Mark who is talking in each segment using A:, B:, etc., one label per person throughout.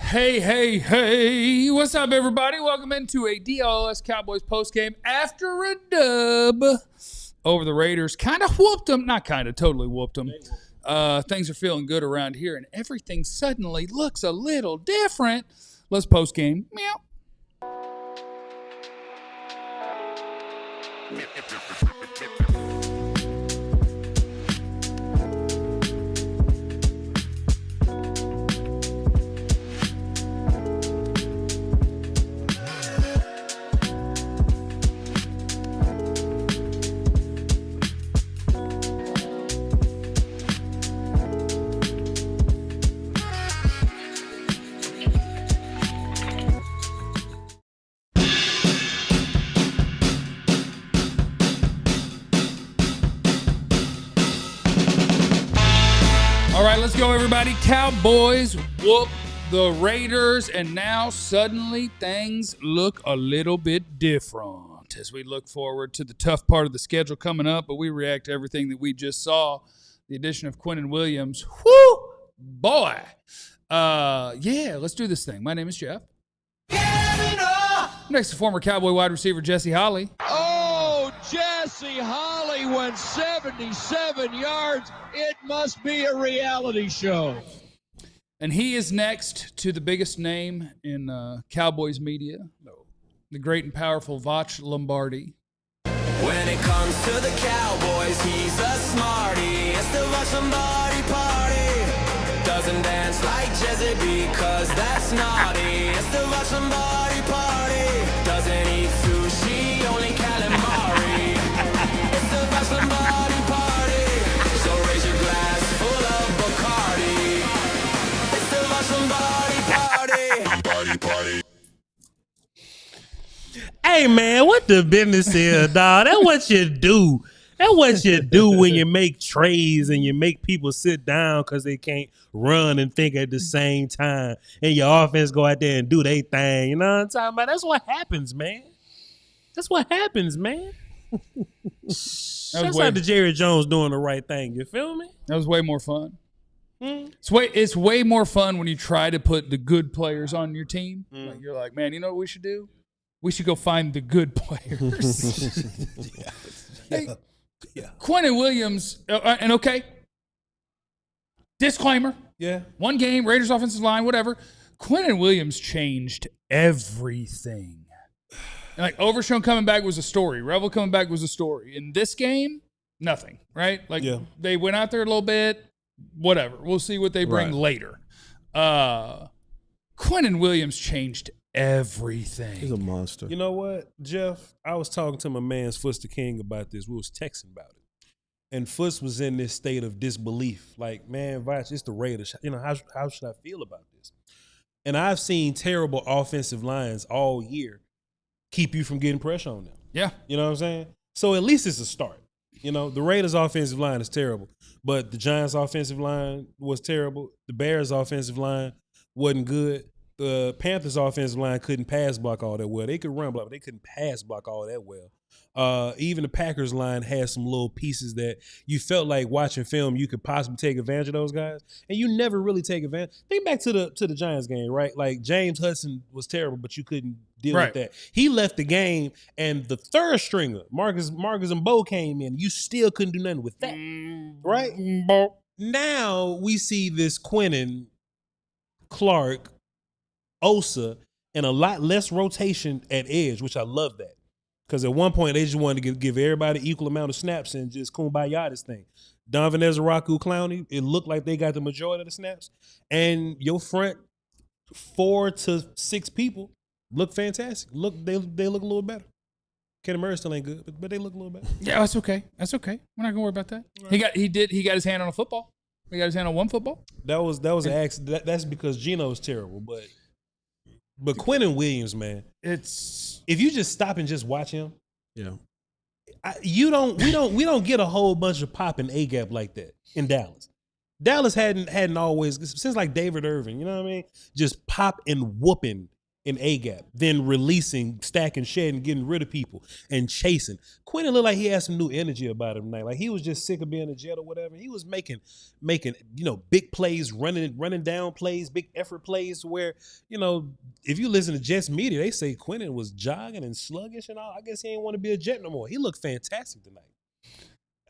A: Hey, hey, hey. What's up, everybody? Welcome into a DLLS Cowboys postgame after a dub over the Raiders. Kind of whooped them. Not kind of, totally whooped them. Things are feeling good around here, and everything suddenly looks a little different. Let's postgame. Meow. All right, let's go, everybody. Cowboys whoop the Raiders, and now suddenly things look a little bit different as we look forward to the tough part of the schedule coming up, but we react to everything that we just saw. The addition of Quinnen Williams. Whoo, boy. Yeah, let's do this thing. My name is Jeff. Next to former Cowboy wide receiver Jesse Holley.
B: Oh, Jesse Holley went 77 yards. It must be a reality show.
A: And he is next to the biggest name in Cowboys media, the great and powerful Vach Lombardi.
C: When it comes to the Cowboys, he's a smarty. It's the Vach Lombardi party. Doesn't dance like Jesse because that's naughty. It's the Vach Lombardi party. Doesn't eat sushi, only calamari. It's the Vach Lombardi party. So raise your glass full of Bacardi. It's the Vach Lombardi party. Party.
D: Hey, man, what the business is, dog? That's what you do. That's what you do when you make trades and you make people sit down because they can't run and think at the same time. And your offense go out there and do their thing. You know what I'm talking about? That's what happens, man. That's what happens, man. Shouts out to Jerry Jones doing the right thing. You feel me?
A: That was way more fun. It's way more fun when you try to put the good players on your team. Like, you're like, man, you know what we should do? We should go find the good players. Yeah. Quinnen Williams, and okay, disclaimer.
D: Yeah.
A: One game, Raiders offensive line, whatever. Quinnen Williams changed everything. And like Overshown coming back was a story. Revel coming back was a story. In this game, nothing, right? Like they went out there a little bit, whatever. We'll see what they bring later. Quinnen Williams changed everything.
E: He's a monster.
D: You know what, Jeff? I was talking to my man's Foots the King about this. We was texting about it. And Foots was in this state of disbelief. Like, man, Vach, it's the Raiders. You know, how should I feel about this? And I've seen terrible offensive lines all year keep you from getting pressure on them.
A: Yeah.
D: You know what I'm saying? So at least it's a start. You know, the Raiders offensive line is terrible. But the Giants offensive line was terrible. The Bears offensive line wasn't good. The Panthers offensive line couldn't pass block all that well. They could run block, but they couldn't pass block all that well. Even the Packers line had some little pieces that you felt like watching film you could possibly take advantage of those guys, and you never really take advantage. Think back to the Giants game, right? Like James Hudson was terrible, but you couldn't deal with that. He left the game, and the third stringer, Marcus and Bo came in. You still couldn't do nothing with that, right? Now we see this Quinnen, Clark, Osa, and a lot less rotation at edge, which I love that. Because at one point, they just wanted to give everybody equal amount of snaps and just kumbaya this thing. Donovan Ezraku, Clowney, it looked like they got the majority of the snaps. And your front 4 to 6 people look fantastic. They look a little better. Kenny Murray still ain't good, but they look a little better.
A: Yeah, that's okay. That's okay. We're not gonna worry about that. Right. He got his hand on a football. He got his hand on one football.
D: That was an accident. That's because Geno's terrible, But Quinnen Williams, man, if you just stop and just watch him, we don't get a whole bunch of pop and A-gap like that in Dallas. Dallas hadn't always, since like David Irving, you know what I mean? Just pop and whooping in A-gap, then releasing, stacking, shedding, getting rid of people, and chasing. Quinnen looked like he had some new energy about him tonight. Like he was just sick of being a Jet or whatever. He was making big plays, running down plays, big effort plays where, if you listen to Jets media, they say Quinnen was jogging and sluggish and all. I guess he ain't want to be a Jet no more. He looked fantastic tonight.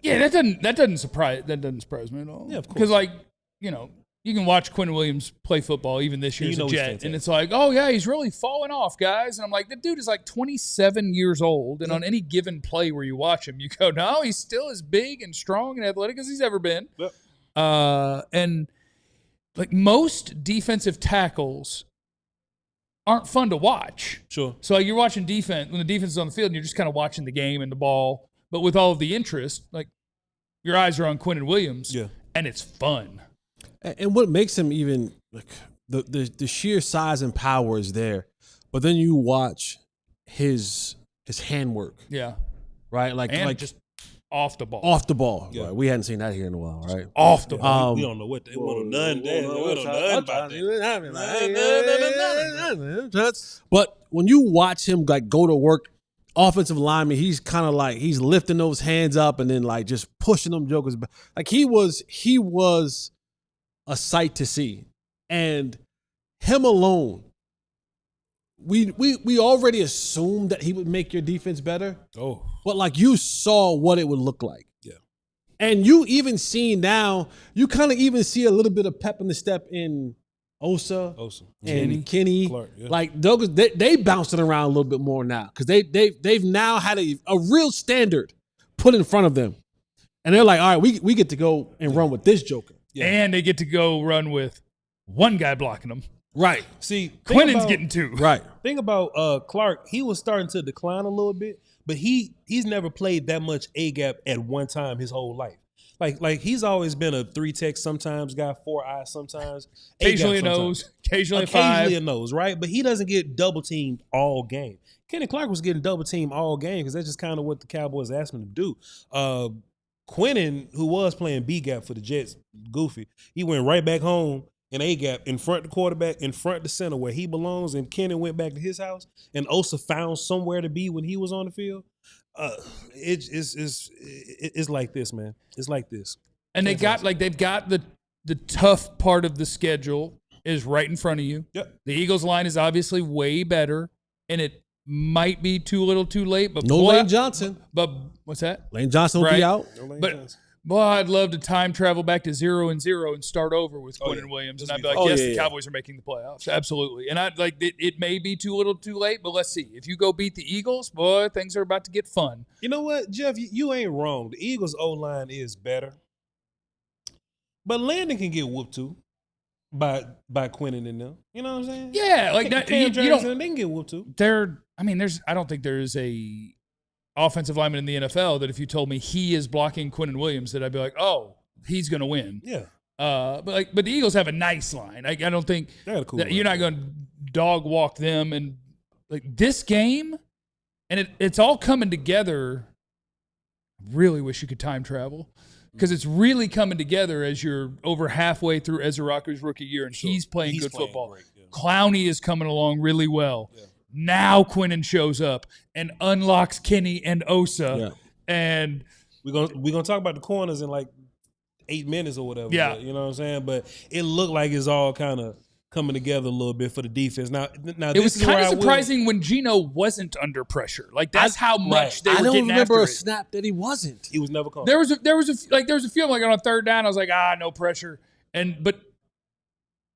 A: Yeah, that doesn't surprise me at all.
D: Yeah, of course.
A: Because you can watch Quinn Williams play football even this year as a Jet, and it's like, oh yeah, he's really falling off, guys. And I'm like, the dude is like 27 years old, and on any given play where you watch him, you go, no, he's still as big and strong and athletic as he's ever been.
D: Yep.
A: And like most defensive tackles aren't fun to watch.
D: Sure.
A: So you're watching defense when the defense is on the field, and you're just kind of watching the game and the ball, but with all of the interest, like your eyes are on Quinn Williams, and it's fun.
E: And what makes him even like the sheer size and power is there, but then you watch his handwork.
A: Yeah.
E: Right? Like
A: just off the ball.
E: Off the ball.
D: Yeah.
E: Right? We hadn't seen that here in a while, right?
A: Off the ball.
D: We don't know what they want to done.
E: But when you watch him like go to work, offensive lineman, he's kind of like he's lifting those hands up and then like just pushing them jokers back. Like he was a sight to see. And him alone, we already assumed that he would make your defense better.
D: Oh.
E: But like you saw what it would look like.
D: Yeah.
E: And you even see now, you kind of even see a little bit of pep in the step in Osa and Kenny.
D: Clark, yeah.
E: Like they bouncing around a little bit more now because they've now had a real standard put in front of them. And they're like, all right, we get to go and run with this joker.
A: Yeah. And they get to go run with one guy blocking them.
E: Right.
D: See,
A: Quinnen's getting two.
E: Right.
D: Thing about Clark, he was starting to decline a little bit, but he's never played that much A-gap at one time his whole life. Like he's always been a 3-tech, sometimes got 4 eyes, sometimes
A: occasionally a nose, occasionally
D: a nose, right? But he doesn't get double teamed all game. Kenny Clark was getting double teamed all game because that's just kind of what the Cowboys asked him to do. Quinnen, who was playing B-gap for the Jets, goofy, he went right back home in A-gap in front of the quarterback, in front of the center where he belongs, and Kenny went back to his house, and Osa found somewhere to be when he was on the field. It's like this, man. It's like this.
A: And they've got the tough part of the schedule is right in front of you.
D: Yep.
A: The Eagles line is obviously way better, and it might be too little too late. But
E: no Lane Johnson.
A: But what's that?
E: Lane Johnson will be out.
A: But boy, I'd love to time travel back to 0-0 and start over with Quinnen Williams, and I'd be like, the Cowboys are making the playoffs, absolutely. And I'd like it may be too little too late, but let's see. If you go beat the Eagles, boy, things are about to get fun.
D: You know what, Jeff? You ain't wrong. The Eagles' O-line is better, but Landon can get whooped too by Quinnen and them. You know what I'm saying?
A: Yeah, like that.
D: Cam
A: You don't.
D: They can get whooped too.
A: I don't think there's a offensive lineman in the NFL that if you told me he is blocking Quinnen Williams, that I'd be like, oh, he's going to win.
D: Yeah.
A: But the Eagles have a nice line. I don't think that you're not going to dog walk them. And like this game, and it's all coming together. I really wish you could time travel because it's really coming together as you're over halfway through Ezra Rocker's rookie year, and he's playing good football.
D: Great, yeah.
A: Clowney is coming along really well. Yeah. Now Quinnen shows up and unlocks Kenny and Osa, and
D: we're gonna talk about the corners in like 8 minutes or whatever.
A: Yeah,
D: you know what I'm saying. But it looked like it's all kind of coming together a little bit for the defense. Now
A: it was kind of surprising when Geno wasn't under pressure. Like that's how much they were getting after it.
E: I don't remember a snap that he wasn't.
D: He was never called.
A: There was a few like on third down. I was like, no pressure, but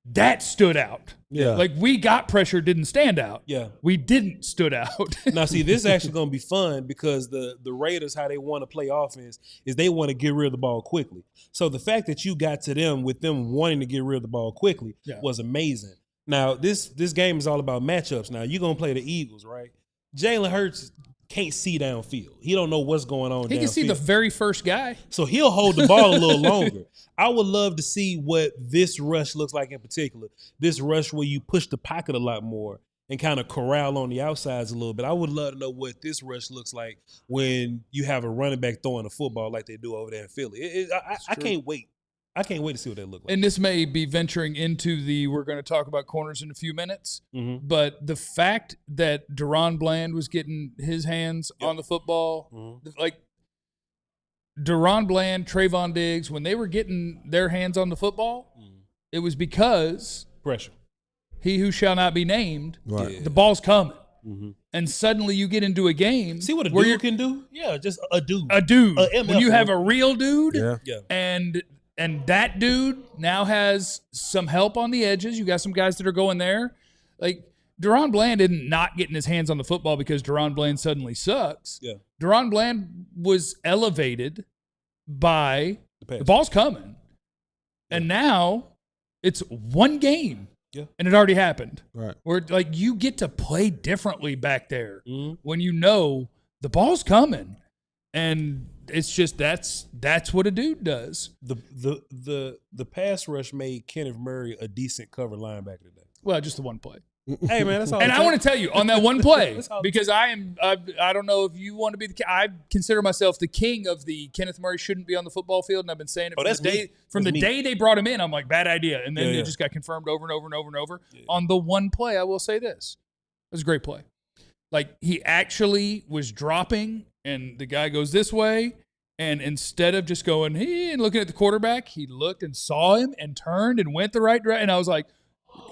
A: that stood out.
E: Yeah.
A: Like we got pressure, didn't stand out.
D: Yeah.
A: We didn't stood out.
D: Now, see, this is actually going to be fun because the Raiders, how they want to play offense is they want to get rid of the ball quickly. So the fact that you got to them with them wanting to get rid of the ball quickly was amazing. Now, this game is all about matchups. Now, you're going to play the Eagles, right? Jalen Hurts can't see downfield. He don't know what's going on downfield.
A: He can see the very first guy.
D: So he'll hold the ball a little longer. I would love to see what this rush looks like in particular. This rush where you push the pocket a lot more and kind of corral on the outsides a little bit. I would love to know what this rush looks like when you have a running back throwing a football like they do over there in Philly. I can't wait I can't wait to see what they look like.
A: And this may be venturing into we're going to talk about corners in a few minutes, but the fact that Deron Bland was getting his hands on the football, like Deron Bland, Trayvon Diggs, when they were getting their hands on the football, it was because
D: pressure.
A: He who shall not be named,
E: Right.
A: the ball's coming. And suddenly you get into a game.
D: See what a dude can do? Yeah, just a dude.
A: A dude.
D: MF,
A: when you have a real dude,
D: Yeah.
A: and that dude now has some help on the edges. You got some guys that are going there. Like, Deron Bland isn't not getting his hands on the football because Deron Bland suddenly sucks.
D: Yeah.
A: Deron Bland was elevated by the ball's coming. And now it's one game.
D: Yeah.
A: And it already happened.
E: Right.
A: Where, like, you get to play differently back there when you know the ball's coming. And it's just that's what a dude does.
D: The pass rush made Kenneth Murray a decent cover linebacker today.
A: Well, just the one play.
D: Hey man, that's all.
A: And I want to tell you on that one play because I don't know if you want to be I consider myself the king of the Kenneth Murray shouldn't be on the football field, and I've been saying it from the day they brought him in. I'm like, bad idea, and then it just got confirmed over and over and over and over. Yeah. On the one play, I will say this: it was a great play. Like, he actually was dropping, and the guy goes this way, and instead of just going hey and looking at the quarterback, he looked and saw him and turned and went the right direction. And I was like,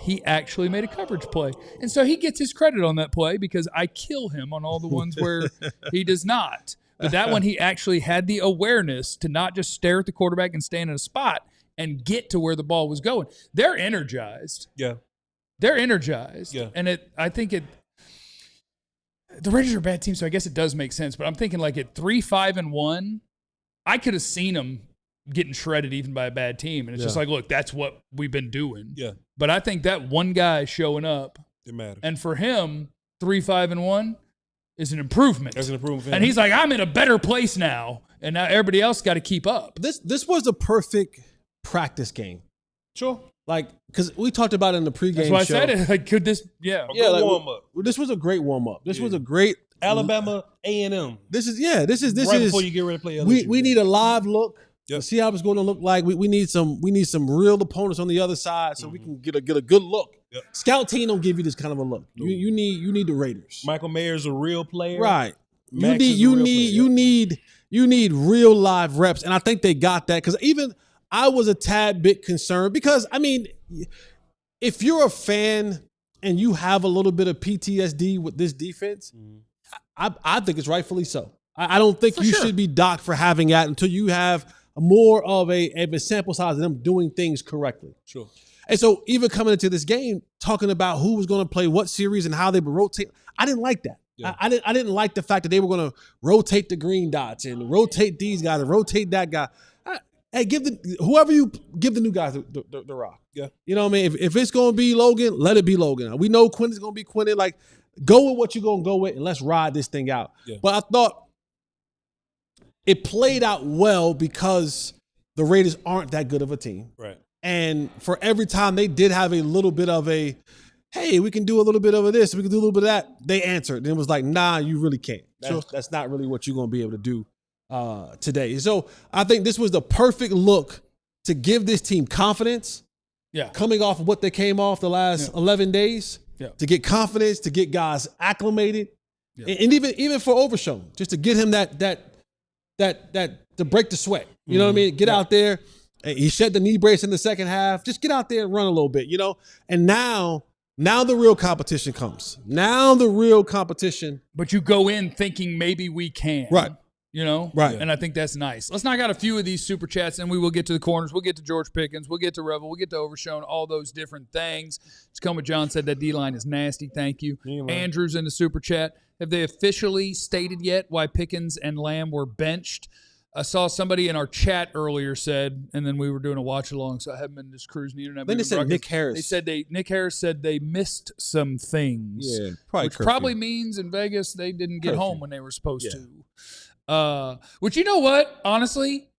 A: he actually made a coverage play. And so he gets his credit on that play because I kill him on all the ones where he does not. But that one, he actually had the awareness to not just stare at the quarterback and stand in a spot and get to where the ball was going. They're energized.
D: Yeah.
A: They're energized. Yeah. And the Raiders are a bad team, so I guess it does make sense. But I'm thinking, like, at 3-5-1, I could have seen them getting shredded even by a bad team. And it's just like, look, that's what we've been doing.
D: Yeah.
A: But I think that one guy showing up,
D: it matters.
A: And for him, 3-5-1 is an improvement.
D: That's an improvement for him.
A: And he's like, I'm in a better place now, and now everybody else got to keep up.
E: This was a perfect practice game.
D: Sure.
E: Like, because we talked about it in the pregame show.
A: That's why I said it. Like, could this,
E: like,
D: warm up.
E: This was a great warm up. This was a great
D: Alabama A&M.
E: This is right
D: before you get ready to play LSU.
E: We need a live look.
D: Yep.
E: To see how it's going to look like. We need some real opponents on the other side so we can get a good look.
D: Yep.
E: Scout team don't give you this kind of a look. You need the Raiders.
D: Michael Mayer's a real player.
E: Right. You need real live reps, and I think they got that because even I was a tad bit concerned because I mean, if you're a fan and you have a little bit of PTSD with this defense, I think it's rightfully so. I don't think you should be docked for having that until you have more of a sample size of them doing things correctly.
D: Sure.
E: And so even coming into this game, talking about who was going to play what series and how they would rotate, I didn't like that. Yeah. I didn't like the fact that they were going to rotate the green dots and rotate these guys and rotate that guy. Hey, give the new guys the rock.
D: Yeah.
E: You know what I mean? If it's going to be Logan, let it be Logan. We know Quinn is going to be Quinn. Like, go with what you're going to go with and let's ride this thing out.
D: Yeah.
E: But I thought it played out well because the Raiders aren't that good of a team.
D: Right.
E: And for every time they did have a little bit of a, hey, we can do a little bit of this, we can do a little bit of that, they answered. And it was like, nah, you really can't. That's not really what you're going to be able to do today. So I think this was the perfect look to give this team confidence.
A: Yeah.
E: Coming off of what they came off the last 11 days.
A: Yeah.
E: To get confidence, to get guys acclimated. Yeah. And even for Overshown, just to get him that to break the sweat. You know what I mean? Get out there. He shed the knee brace in the second half. Just get out there and run a little bit, you know? And now the real competition comes.
A: But you go in thinking maybe we can.
E: Right.
A: You know?
E: Right.
A: And I think that's nice. Let's knock out a few of these super chats, and we will get to the corners. We'll get to George Pickens. We'll get to Revel. We'll get to Overshown, all those different things. Come John said that D-line is nasty. Thank you. Yeah, Andrew's in the super chat. Have they officially stated yet why Pickens and Lamb were benched? I saw somebody in our chat earlier said, and then we were doing a watch along, so I haven't been just cruising the internet.
E: Then they said Nick Harris.
A: Nick Harris said they missed some things.
E: Yeah,
A: probably means in Vegas they didn't get home when they were supposed to. Which, you know what? Honestly,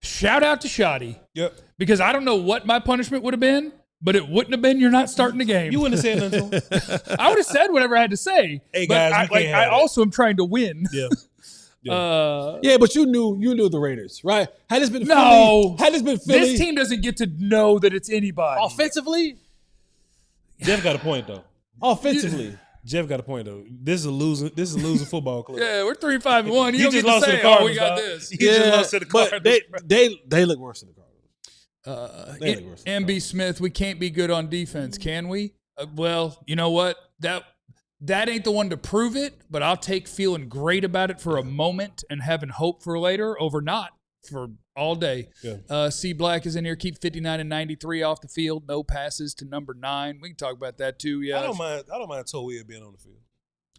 A: shout out to Shoddy.
D: Yep.
A: Because I don't know what my punishment would have been, but it wouldn't have been you're not starting the game.
D: You wouldn't have said nothing.
A: I would have said whatever I had to say.
D: Hey, guys,
A: I also am trying to win.
D: Yeah.
E: Yeah, but you knew the Raiders, right? Had this been
A: No.
E: Philly,
A: This team doesn't get to know that it's anybody.
E: offensively,
D: Jeff got a point though.
E: offensively.
D: Jeff got a point though. This is a losing football club.
A: Yeah, we're 3-5-1. You
D: He
A: don't
D: just
A: get to
D: lost to
A: say,
D: the Cardinals.
A: we got
D: dog.
A: this.
D: He just lost to the Cardinals.
E: But they look worse than the Cardinals. They look worse than the
A: MB Smith, we can't be good on defense, can we? Well, you know what? That ain't the one to prove it, but I'll take feeling great about it for a moment and having hope for later over not for all day.
D: Yeah.
A: C Black is in here. Keep 59 and 93 off the field. No passes to number 9. We can talk about that too. Yeah,
D: I don't mind Toya being on the field.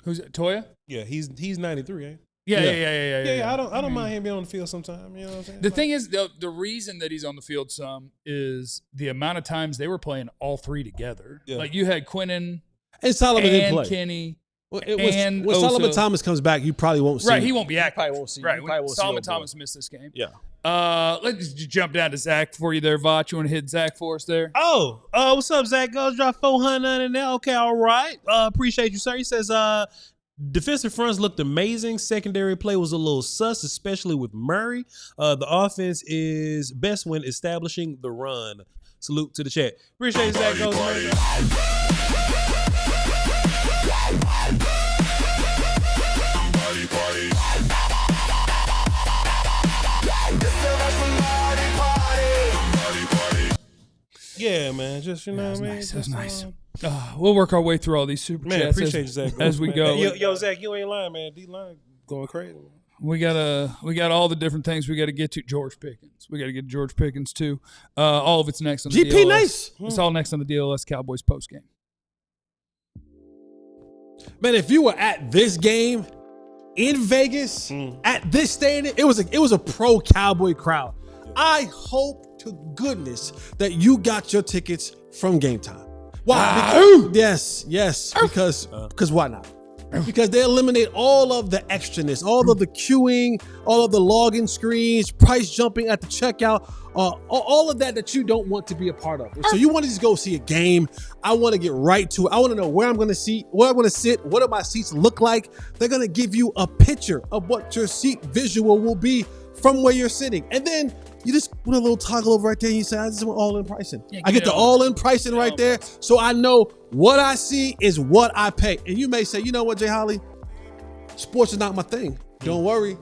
A: Who's it? Toya?
D: Yeah, he's 93, ain't he?
A: Yeah.
D: I don't mind him being on the field sometime. You know what I'm saying?
A: The thing is, the reason that he's on the field some is the amount of times they were playing all three together.
D: Yeah.
A: Like you had Quinnen
E: And Solomon didn't
A: and
E: play.
A: Kenny.
E: When Solomon
A: Osa.
E: Thomas comes back, you probably won't see.
A: Right, he won't be active.
E: probably won't see.
A: Right,
E: you probably won't see
A: Solomon
E: old boy.
A: Thomas missed this game.
E: Yeah.
A: Let's just jump down to Zach for you there, Vach. You want to hit Zach for us there?
F: Oh, what's up, Zach? Goes drop 400 in there. Okay, all right. Appreciate you, sir. He says, defensive fronts looked amazing. Secondary play was a little sus, especially with Murray. The offense is best when establishing the run. Salute to the chat. Appreciate you, Zach. Goes
D: Yeah, man. Just you know what I mean.
A: Nice. That's
D: Just,
A: nice. We'll work our way through all these super
D: Man,
A: chats
D: appreciate you, Zach.
A: as we
D: man.
A: go.
D: Yo, Zach, you ain't lying, man. D-line going crazy.
A: We got all the different things we got to get to. George Pickens. We got to get to George Pickens too. All of it's next on the
E: GP
A: DLLS.
E: nice.
A: It's all next on the DLLS Cowboys postgame.
E: Man, if you were at this game in Vegas at this stadium, it was a pro Cowboy crowd. I hope to goodness that you got your tickets from Game Time. Why? Yes, because why not? Because they eliminate all of the extraness, all of the queuing, all of the login screens, price jumping at the checkout, all of that you don't want to be a part of. So you want to just go see a game. I want to get right to it. I want to know where I'm going to sit, what do my seats look like. They're going to give you a picture of what your seat visual will be from where you're sitting. And then you just put a little toggle over right there and you say, I just want all-in pricing.
A: Yeah,
E: I get the all-in pricing right there, so I know what I see is what I pay. And you may say, you know what, Jay Holly? Sports is not my thing. Don't worry.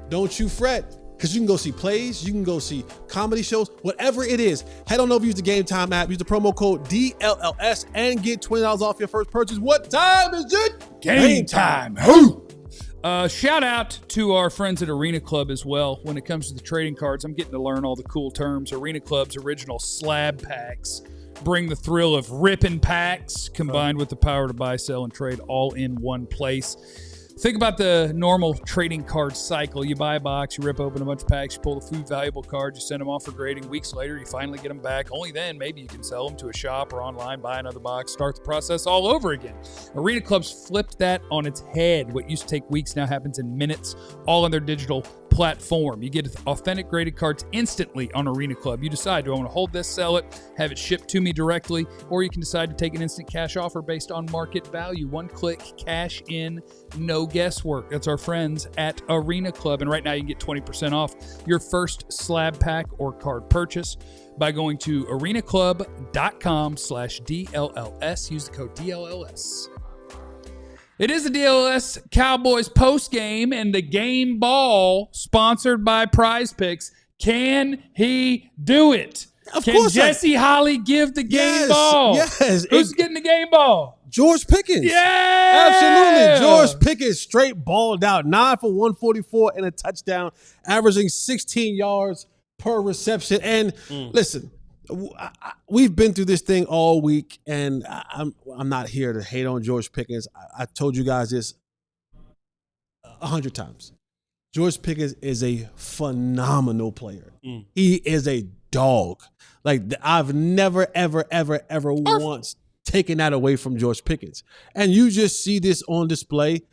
E: Don't you fret. Because you can go see plays, you can go see comedy shows, whatever it is. Head on over, use the Game Time app, use the promo code DLLS, and get $20 off your first purchase. What time is it?
A: Game time. Shout out to our friends at Arena Club as well. When it comes to the trading cards, I'm getting to learn all the cool terms. Arena Club's original slab packs bring the thrill of ripping packs combined with the power to buy, sell, and trade all in one place. Think about the normal trading card cycle. You buy a box, you rip open a bunch of packs, you pull the food valuable cards, you send them off for grading. Weeks later, you finally get them back. Only then, maybe you can sell them to a shop or online, buy another box, start the process all over again. Arena Club's flipped that on its head. What used to take weeks now happens in minutes, all on their digital platform. You get authentic graded cards instantly on Arena Club. You decide, do I want to hold this, sell it, have it shipped to me directly, or you can decide to take an instant cash offer based on market value. One click, cash in, no guesswork. That's our friends at Arena Club. And right now you can get 20% off your first slab pack or card purchase by going to arenaclub.com/DLLS. Use the code DLLS. It is the DLLS Cowboys postgame and the game ball sponsored by Prize Picks. Can he do it? Can Jesse Holly give the game ball?
E: Yes.
A: Who's getting the game ball?
E: George Pickens.
A: Yeah.
E: Absolutely. George Pickens straight balled out. 9 for 144 and a touchdown, averaging 16 yards per reception. And listen, we've been through this thing all week, and I'm not here to hate on George Pickens. I told you guys this 100 times. George Pickens is a phenomenal player. He is a dog. Like, I've never, ever, ever, ever once taken that away from George Pickens. And you just see this on display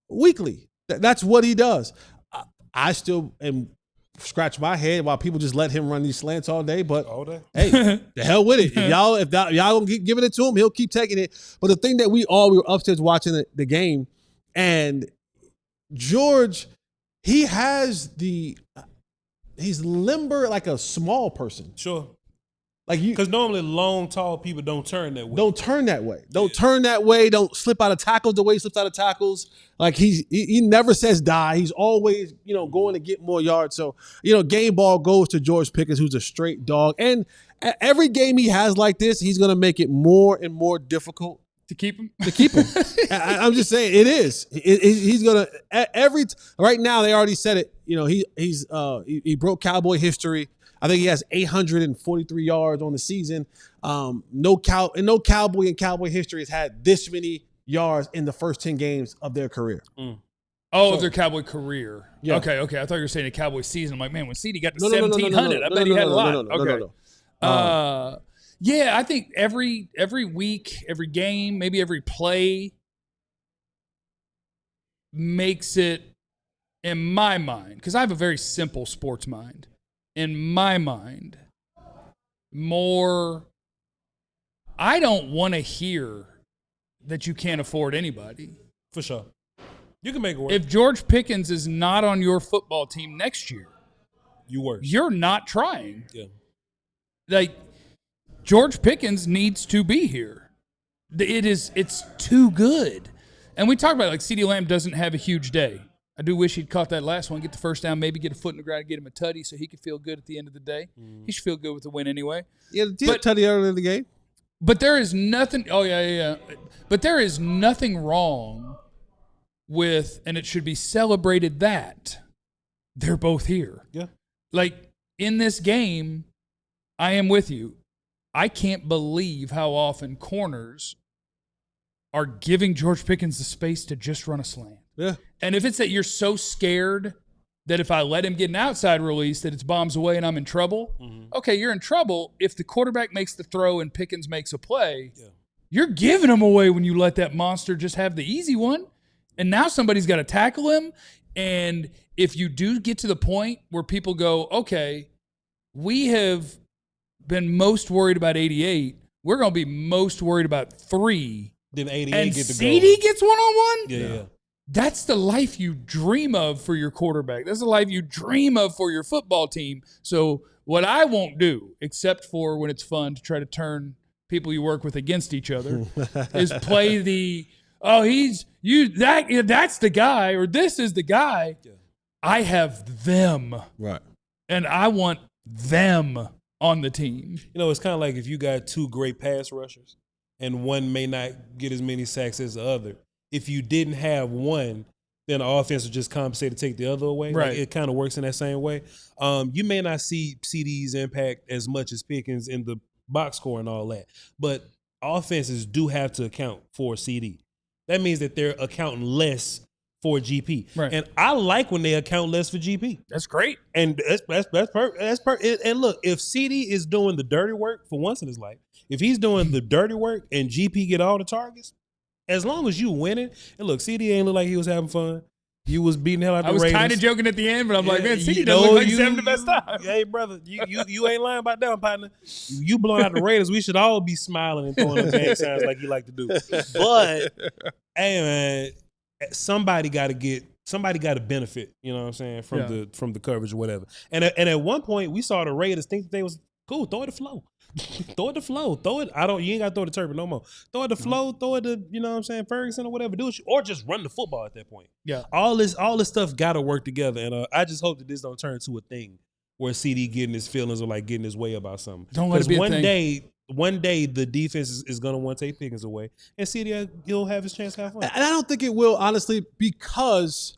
E: weekly. That's what he does. I still am scratch my head while people just let him run these slants all day. But hey, the hell with it. If y'all gonna keep giving it to him, he'll keep taking it. But the thing that we were upstairs watching the game, and George he has he's limber like a small person.
D: Sure.
E: Like you,
D: Because normally long, tall people don't turn that way.
E: don't turn that way. Don't turn that way. Don't slip out of tackles the way he slips out of tackles. Like he never says die. He's always, going to get more yards. So, game ball goes to George Pickens, who's a straight dog. And every game he has like this, he's going to make it more and more difficult
A: To keep him?
E: I'm just saying it is. He's gonna right now. They already said it. He broke Cowboy history. I think he has 843 yards on the season. No Cowboy in Cowboy history has had this many yards in the first 10 games of their career.
A: Of their Cowboy career.
E: Yeah.
A: Okay. I thought you were saying a Cowboy season. I'm like, man, when CeeDee got to 1,700, I bet he had a lot. Yeah, I think every week, every game, maybe every play makes it, in my mind, because I have a very simple sports mind, in my mind, more, I don't want to hear that you can't afford anybody.
D: For sure. You can make it work.
A: If George Pickens is not on your football team next year, you're not trying.
D: Yeah.
A: Like, George Pickens needs to be here. It's too good. And we talk about it, like CeeDee Lamb doesn't have a huge day. I do wish he'd caught that last one, get the first down, maybe get a foot in the ground, get him a tutty so he could feel good at the end of the day. He should feel good with the win anyway.
E: Yeah, the tutty early in the game.
A: But there is nothing. Oh yeah. But there is nothing wrong with, and it should be celebrated that they're both here.
D: Yeah.
A: Like in this game, I am with you. I can't believe how often corners are giving George Pickens the space to just run a slant.
E: Yeah.
A: And if it's that you're so scared that if I let him get an outside release that it's bombs away and I'm in trouble, okay, you're in trouble. If the quarterback makes the throw and Pickens makes a play, you're giving him away when you let that monster just have the easy one. And now somebody's got to tackle him. And if you do get to the point where people go, okay, we have been most worried about 88. We're going to be most worried about 3.
D: Then 88
A: and
D: get the
A: CeeDee gets one-on-one?
D: Yeah.
A: That's the life you dream of for your quarterback. That's the life you dream of for your football team. So what I won't do, except for when it's fun to try to turn people you work with against each other, is play the, that's the guy, or this is the guy. Yeah. I have them.
E: Right.
A: And I want them on the team.
D: It's kind of like if you got 2 great pass rushers and one may not get as many sacks as the other. If you didn't have one, then the offense would just compensate to take the other away.
A: Right.
D: Like, it kind of works in that same way. You may not see CeeDee's impact as much as Pickens in the box score and all that, but offenses do have to account for CeeDee. That means that they're accounting less for GP.
A: Right.
D: And I like when they account less for GP.
A: That's great.
D: And that's perfect. And look, if CeeDee is doing the dirty work for once in his life, if he's doing the dirty work and GP get all the targets, as long as you winning, and look, CeeDee ain't look like he was having fun. You was beating the hell out of the Raiders.
A: I was kind of joking at the end, but I'm like, man, CeeDee doesn't look like he's having the best time.
D: Hey, brother, you ain't lying about that one, partner. You blowing out the Raiders. We should all be smiling and throwing up bang signs like you like to do. But, hey, man, somebody got to benefit, you know what I'm saying, from the coverage or whatever. And at one point, we saw the Raiders think that they was cool. Throw it to flow. Throw it to flow. Throw it. You ain't got to throw it to Turpin no more. Throw it to flow. Throw it to, you know what I'm saying, Ferguson or whatever. Do it, or just run the football at that point. Yeah. All this stuff got to work together. And I just hope that this don't turn into a thing where CeeDee getting his feelings or like getting his way about something.
A: Don't let it be a thing.
D: One day the defense is going to want to take Pickens away, and CeeDee, he'll have his chance to have fun.
E: And I don't think it will, honestly, because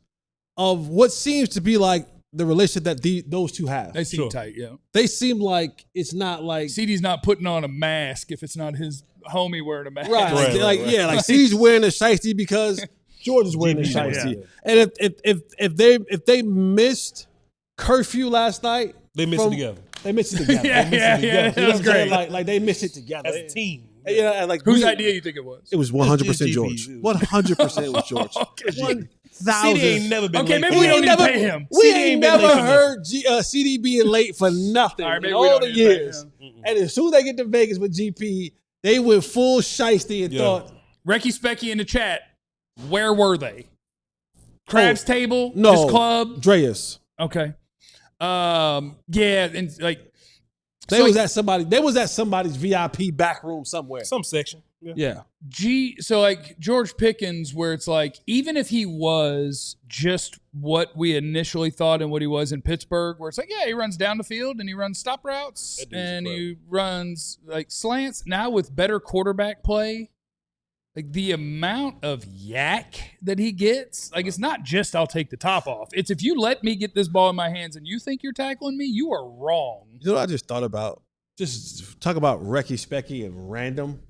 E: of what seems to be like the relationship that those two have.
A: They seem tight, yeah.
E: They seem like it's not like
A: CeeDee's not putting on a mask if it's not his homie wearing a mask.
E: Right. Like CeeDee's wearing a shiesty because George is wearing a shiesty. Yeah. And if they missed curfew last night,
D: they missed it together.
E: They missed it together.
A: Yeah, that was great.
E: Like they missed it together
D: as a team.
E: Yeah, like
A: whose idea you think it was?
E: It was 100% George. 100% was George. 1,000.
D: CeeDee ain't never been late.
A: Maybe we don't even pay him.
E: We ain't never heard CeeDee being late for nothing in all the years. And as soon as they get to Vegas with GP, they went full shiesty and thought.
A: Recky Specky in the chat, where were they? Crab's Table?
E: No.
A: Just club?
E: Dreas.
A: Okay. Yeah, and like
E: They was at somebody's VIP back room somewhere.
F: Some section.
E: Yeah.
A: So like George Pickens, where it's like, even if he was just what we initially thought and what he was in Pittsburgh, where it's like, yeah, he runs down the field and he runs stop routes and he runs like slants. Now with better quarterback play, like the amount of yak that he gets, like it's not just I'll take the top off. It's if you let me get this ball in my hands and you think you're tackling me, you are wrong.
E: You know what I just thought about? Just talk about Recky Specky and random.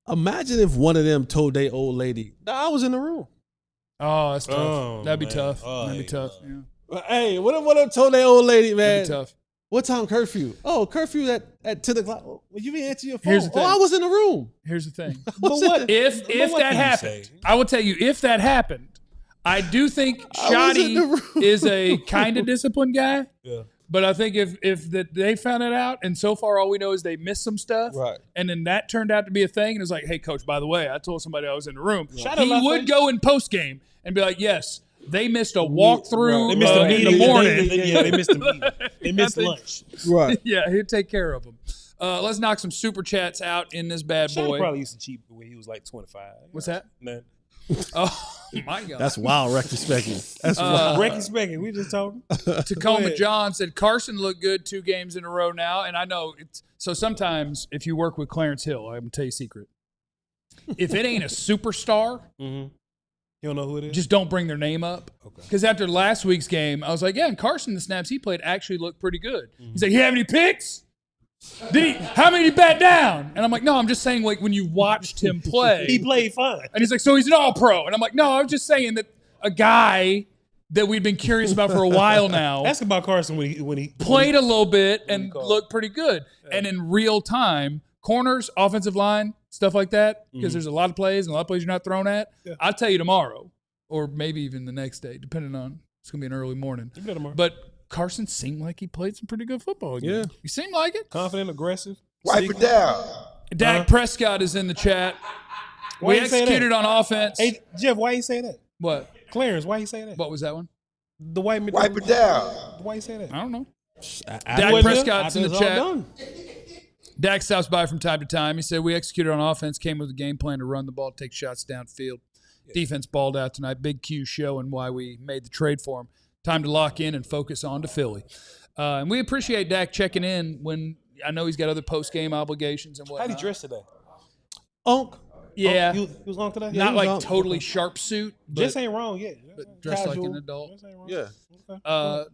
E: Imagine if one of them told their old lady, "Nah, I was in the room."
A: Oh, that's tough.
F: Oh,
A: That'd be
F: man.
A: tough.
F: Oh,
A: That'd be tough.
F: yeah.
A: Yeah.
E: But, hey, what if one of them told their old lady, man?
A: That'd be tough.
E: What time curfew? Oh, curfew at 10 o'clock. Well, you didn't answer your phone.
A: Here's the thing.
E: I was in the room.
A: Here's the thing.
E: But what
A: If
F: what
A: that
F: can you
A: happened,
F: say?
A: I will tell you, if that happened, I do think
E: I was in the
A: Shoddy
E: room.
A: is a kind of disciplined guy.
F: Yeah.
A: But I think if they found it out, and so far all we know is they missed some stuff,
E: Right.
A: and then that turned out to be a thing, and it was like, hey, coach, by the way, I told somebody I was in the room.
F: Shout
A: He
F: out,
A: would
F: Lafayette.
A: go in post game and be like, yes, they missed a walkthrough
F: They missed the
A: in
F: meeting
A: the morning.
F: They missed the meeting. They missed lunch.
E: Right.
A: Yeah, he'd take care of them. Let's knock some super chats out in this bad
F: Shaq
A: boy.
F: probably used to cheat when he was like 25.
A: What's that?
F: Man.
A: Oh my God.
E: That's wild, Recky Specky. That's wild.
F: Recky Specky, we just talking.
A: Tacoma
F: ahead.
A: John said Carson looked good 2 games in a row now, and I know it's so. Sometimes if you work with Clarence Hill, I'm gonna tell you a secret. If it ain't a superstar,
F: You don't know who it is?
A: just don't bring their name up. Because after last week's game, I was like, yeah, and Carson, the snaps he played actually looked pretty good. He's like, you have any picks? How many did he bat down? And I'm like, no, I'm just saying, like, when you watched him play.
F: He played fine.
A: And he's like, so he's an all-pro. And I'm like, no, I was just saying that a guy that we've been curious about for a while now
F: Ask about Carson when he
A: played a little bit and
F: called.
A: looked pretty good. And in real time, corners, offensive line, stuff like that, because there's a lot of plays and a lot of plays you're not thrown at.
F: Yeah.
A: I'll tell you tomorrow or maybe even the next day, depending on it's going to be an early morning.
F: You bet tomorrow.
A: But Carson seemed like he played some pretty good football again.
E: Yeah.
A: He seemed like it.
F: Confident, aggressive.
G: Wipe it down.
A: Dak Prescott is in the chat.
F: Why
A: We
F: you say that?
A: executed on offense.
F: Hey, Jeff, why you say that?
A: What?
F: Clarence, why you say that?
A: What was that one?
F: The white
G: Wipe it down.
F: Why you say that?
A: I don't know.
E: After
A: Dak
E: it's
A: Prescott's in the
E: all
A: chat.
E: done.
A: Dak stops by from time to time. He said, we executed on offense, came with a game plan to run the ball, take shots downfield. Defense balled out tonight. Big Q showing why we made the trade for him. Time to lock in and focus on to Philly. And we appreciate Dak checking in when I know he's got other post-game obligations and whatnot.
F: How'd he dress today?
E: Unk.
A: Yeah.
F: He was on today?
A: Not
E: he was
A: like
E: on-
A: totally sharp suit,
F: Just
A: but
F: ain't wrong, yeah.
A: dressed like
F: Casual.
A: an adult.
F: Just ain't wrong.
E: Yeah.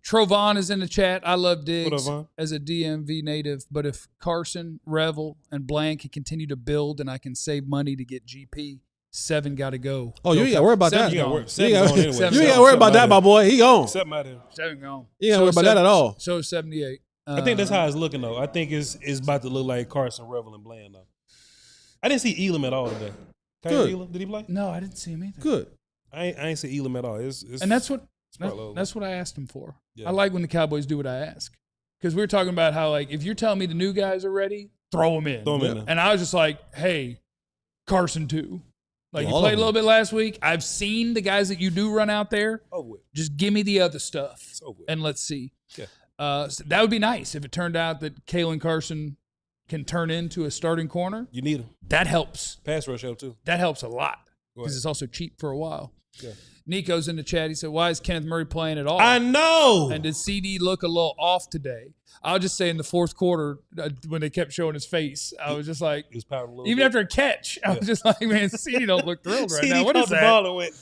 A: Trovon is in the chat. I love Diggs
F: What up, Von?
A: as a DMV native, but if Carson, Revel, and Blank can continue to build and I can save money to get GP, 7 got to go.
E: Oh, you ain't got to worry about that.
A: Seven
E: You
A: gone.
E: ain't
F: Seven's
E: got
F: on anyway.
E: to worry about that, my boy. He on.
F: Something out here.
A: 7 gone.
E: You ain't got to worry about that at all.
A: So is 78.
F: I think that's how it's looking, though. I think it's about to look like Carson, Revel, and Bland, though. I didn't see Elam at all today.
E: Good.
F: Elam, did he play?
A: No, I didn't see him either.
E: Good.
F: I ain't see Elam at all. It's
A: And that's what
F: Sparlow.
A: that's what I asked him for.
F: Yeah.
A: I like when the Cowboys do what I ask. Because we were talking about how, like, if you're telling me the new guys are ready, throw them in.
F: Throw 'em in there.
A: And I was just like, hey, Carson too. Like, you
E: All
A: played
E: of
A: a little bit last week. I've seen the guys that you do run out there.
F: over with.
A: Just give me the other stuff.
F: It's over with.
A: And let's see.
F: Yeah.
A: So that would be nice if it turned out that Kalen Carson can turn into a starting corner.
F: You need him.
A: That helps.
F: Pass rush help, too.
A: That helps a lot
F: Go
A: because
F: ahead.
A: it's also cheap for a while.
F: Yeah.
A: Nico's in the chat. He said, why is Kenneth Murray playing at all?
F: I know.
A: And did CeeDee look a little off today? I'll just say in the fourth quarter, when they kept showing his face, I was just like,
F: He was powering a little
A: even
F: bit.
A: after a catch, I was just like, man, CeeDee don't look thrilled right now.
F: CeeDee
A: What
F: caught
A: is
F: the
A: that?
F: ball and went,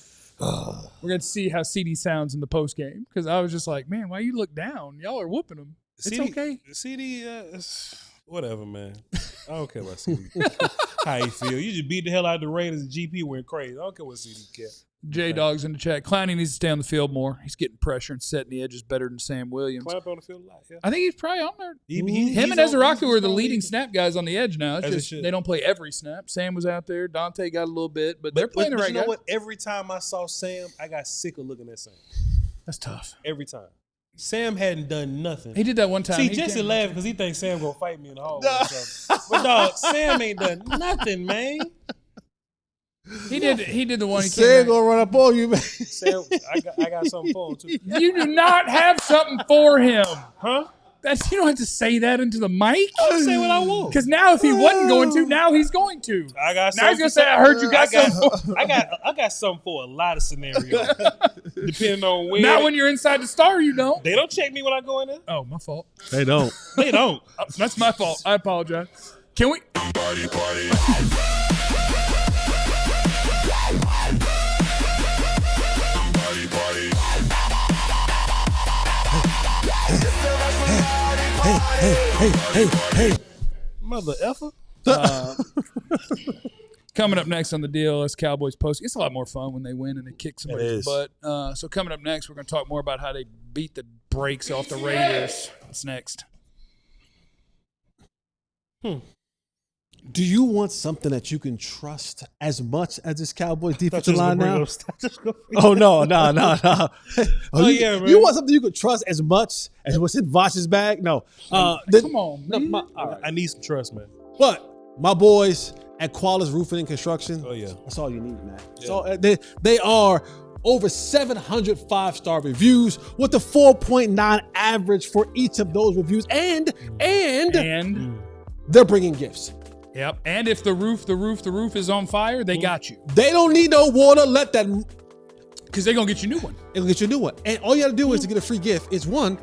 A: We're going to see how CeeDee sounds in the post game because I was just like, man, why you look down? Y'all are whooping him. It's okay.
F: CD, whatever, man. I don't care about CD. How you feel? You just beat the hell out of the Raiders and GP went crazy. I don't care what CD care.
A: J-Dog's in the chat. Clowney needs to stay on the field more. He's getting pressure and setting the edges better than Sam Williams.
F: Climb up on the field a lot. Yeah.
A: I think he's probably on there.
F: Him
A: Him and Ezeraku are the leading snap guys on the edge now. It's
F: As it
A: just
F: should.
A: they don't play every snap. Sam was out there. Dante got a little bit, but they're playing the right
F: you know
A: guy.
F: what? Every time I saw Sam, I got sick of looking at Sam.
A: That's tough.
F: Every time. Sam hadn't done nothing.
A: He did that one time.
F: See,
A: He
F: Jesse
A: came-
F: laughing because he thinks Sam gonna fight me in the hallway or something. But dog, Sam ain't done nothing, man.
A: He did the one. He
E: Sam
A: came
E: gonna run up on you, man.
F: Sam, I got something for him too.
A: You do not have something for him.
F: Huh?
A: You don't have to say that into the mic.
F: I'll say what I want.
A: Because now, if he wasn't going to, now he's going to.
F: I got
A: Now he's
F: something.
A: gonna say, "I heard you got something."
F: I got something for a lot of scenarios. Depending on when.
A: Not when you're inside the Star, you don't.
F: They don't check me when I go in there.
A: Oh, my fault.
E: They don't.
F: They don't.
A: That's my fault. I apologize. Can we?
C: Party, party. Party, party.
E: Hey.
F: Mother effer.
A: Coming up next on the DLS Cowboys post, it's a lot more fun when they win and they kick somebody's
F: is.
A: butt. So coming up next, we're going to talk more about how they beat the brakes off the Raiders. What's next?
E: Do you want something that you can trust as much as this Cowboys defensive line now? Oh, no.
F: Yeah, man.
E: You want something you can trust as much as what's in Vosh's bag? No.
A: Come on, man.
F: I need some trust, man.
E: But my boys at Qualis Roofing and Construction.
F: Oh, yeah.
E: That's all you need, man. So they are over 700 5-star reviews with a 4.9 average for each of those reviews. And they're bringing gifts.
A: Yep. And if the roof is on fire, they got you.
E: They don't need no water. Let that.
A: Because they're going to get you a new one.
E: It'll get you a new one. And all you got to do is to get a free gift is one,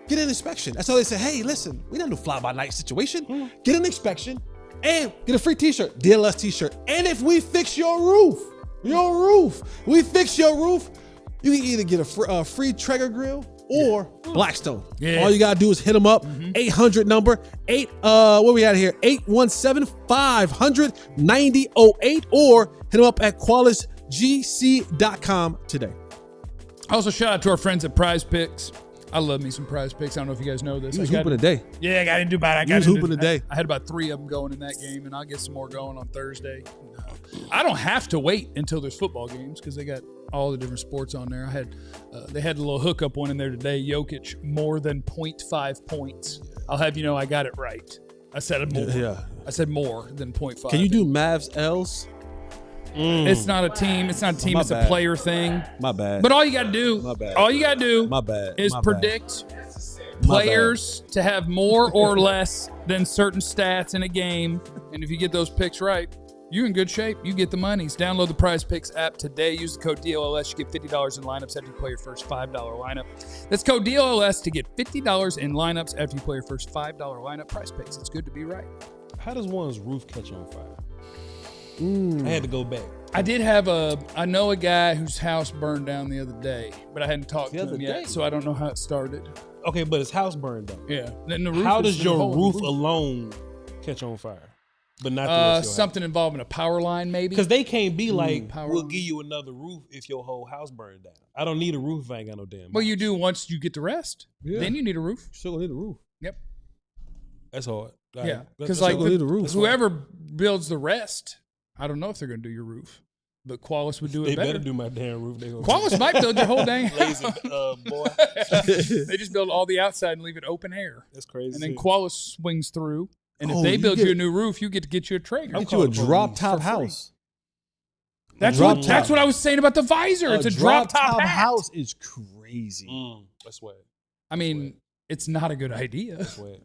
E: get an inspection. That's how they say, hey, listen, we don't do fly-by-night situation. Get an inspection and get a free t-shirt, DLS t-shirt. And if we fix your roof, we fix your roof, you can either get a free Traeger grill or Blackstone.
A: Yeah.
E: All you got to do is hit them up. 800 number, what we had here? 817-500-9008 or hit them up at QualisGC.com today.
A: Also, shout out to our friends at Prize Picks. I love me some Prize Picks. I don't know if you guys know this.
E: You was hooping today.
A: Yeah, I got into about.
E: You was hooping today.
A: I had about 3 of them going in that game, and I'll get some more going on Thursday. I don't have to wait until there's football games because they got all the different sports on there. They had a little hookup one in there today. Jokic more than 0.5 points. I'll have you know I got it right. I said more.
E: Yeah.
A: I said more than 0.5.
E: Can you do Mavs L's?
A: It's not a team. It's not a team.
E: My
A: It's
E: bad.
A: a player thing.
E: My bad.
A: But all you got to do,
E: My bad.
A: all you got to do
E: My bad.
A: is
E: My bad.
A: predict players to have more or less than certain stats in a game. And if you get those picks right, you're in good shape. You get the monies. Download the Prize Picks app today. Use the code DLLS. You get $50 in lineups after you play your first $5 lineup. That's code DLLS to get $50 in lineups after you play your first $5 lineup. Prize Picks. It's good to be right.
F: How does one's roof catch on fire? I had to go back.
A: I know a guy whose house burned down the other day, but I hadn't talked to him yet, so I don't know how it started.
F: Okay, but his house burned down.
A: Yeah. Then the roof
F: How
A: is
F: does
A: the
F: your
A: whole
F: roof alone catch on fire? But not the rest of your
A: something involving a power line, maybe?
F: Because they can't be like,
A: power
F: we'll
A: line.
F: give you another roof if your whole house burned down. I don't need a roof if I ain't got no damn
A: Well,
F: house.
A: you do once you get the rest.
E: Yeah.
A: Then you need a roof.
E: Still gonna need a roof.
A: Yep.
F: That's hard.
A: Yeah. Because
F: That's
A: like
F: hard.
E: need a roof.
A: whoever builds the rest, I don't know if they're going to do your roof, but Qualis would do it
F: They
A: better.
F: better do my damn roof. They gonna
A: Qualis might build your whole dang house.
F: lazy boy.
A: They just build all the outside and leave it open air.
F: That's crazy.
A: And then Qualis swings through. And if
E: Oh,
A: they
E: you
A: build
E: get-
A: you a new roof, you get to get you a Traeger.
E: Get you a drop top house.
A: That's
E: drop
A: what
E: top.
A: that's what I was saying about the visor. It's a drop top
E: house is crazy.
F: That's wet.
A: I mean, it's not a good idea.
F: That's wet.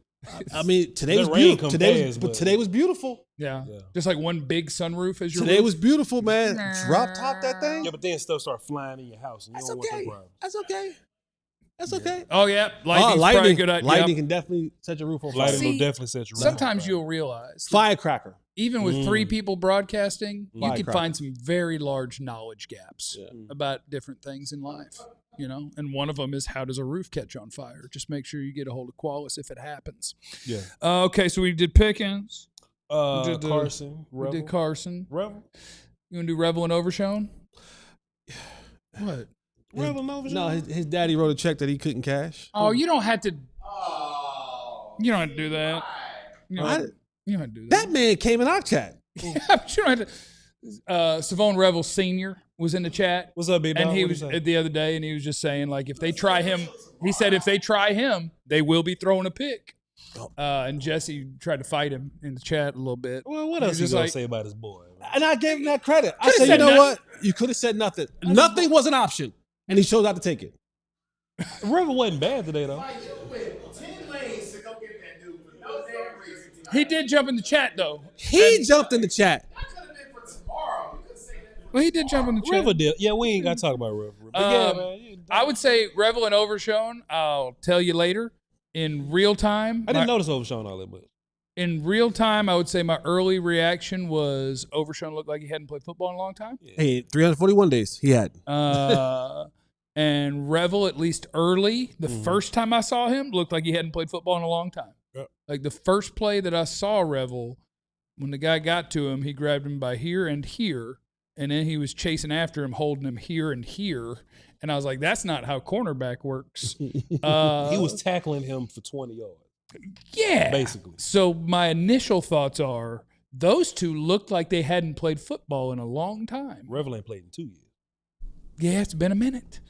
E: I mean, today
F: The
E: was
F: rain
E: beautiful.
F: come
E: Today
F: fast,
E: was,
F: but-
E: today was beautiful.
A: Yeah.
F: Yeah.
A: Just like one big sunroof as your
E: Today
A: roof.
E: was beautiful, man. Drop top that thing.
F: Yeah, but then stuff start flying in your house. And you
E: That's
F: don't want
E: okay.
F: that problem.
E: That's okay. That's okay.
A: Oh yeah, lightning's probably a good idea.
E: Lightning can definitely set your roof on fire.
F: Lighting will
A: See,
F: definitely set you right.
A: Sometimes you'll realize,
E: Firecracker.
A: even with 3 people broadcasting, you can
E: Firecracker.
A: find some very large knowledge gaps about different things in life. You know, and one of them is how does a roof catch on fire? Just make sure you get a hold of Qualis if it happens.
F: Yeah.
A: Okay, so we did Pickens. We did
F: Carson.
A: We
F: Revel.
A: did Carson.
F: Revel.
A: You gonna do Revel and Overshown? What?
F: Revel Nova.
E: No, his daddy wrote a check that he couldn't cash.
A: Oh, you don't have to. You don't have to do that. You don't, you don't have to do that.
E: That man came in our chat.
A: But you don't have to. Savone Revel Sr. was in the chat.
F: What's up, big dog?
A: And he
F: What'd
A: was
F: he say?
A: the other day, and he was just saying, like, if they try him, he said if they try him, they will be throwing a pick. And Jesse tried to fight him in the chat a little bit.
F: Well, what
A: He
F: else
A: was
F: you
A: just
F: gonna
A: like-
F: say about his boy? Man?
E: And I gave him that credit. I
A: Could've
E: said, you
A: said
E: know
A: nothing.
E: what? You could have said nothing. Nothing was an option. And he chose not to take it.
F: Revel wasn't bad today, though.
A: He did jump in the chat, though.
E: He jumped in the chat.
A: Well, he did jump in the chat.
F: Revel did. Yeah, we ain't got to talk about Revel. But yeah, man.
A: I would say Revel and Overshown, I'll tell you later. In real time,
F: I didn't notice Overshown all that much.
A: in real time, I would say my early reaction was Overshown looked like he hadn't played football in a long time.
E: Hey, 341 days he had.
A: And Revel, at least early, the first time I saw him, looked like he hadn't played football in a long time.
F: Yep.
A: Like the first play that I saw Revel, when the guy got to him, he grabbed him by here and here, and then he was chasing after him, holding him here and here. And I was like, that's not how cornerback works.
F: He was tackling him for 20 yards.
A: Yeah.
F: Basically.
A: So my initial thoughts are those two looked like they hadn't played football in a long time.
F: Revel ain't played in 2 years.
A: Yeah, it's been a minute.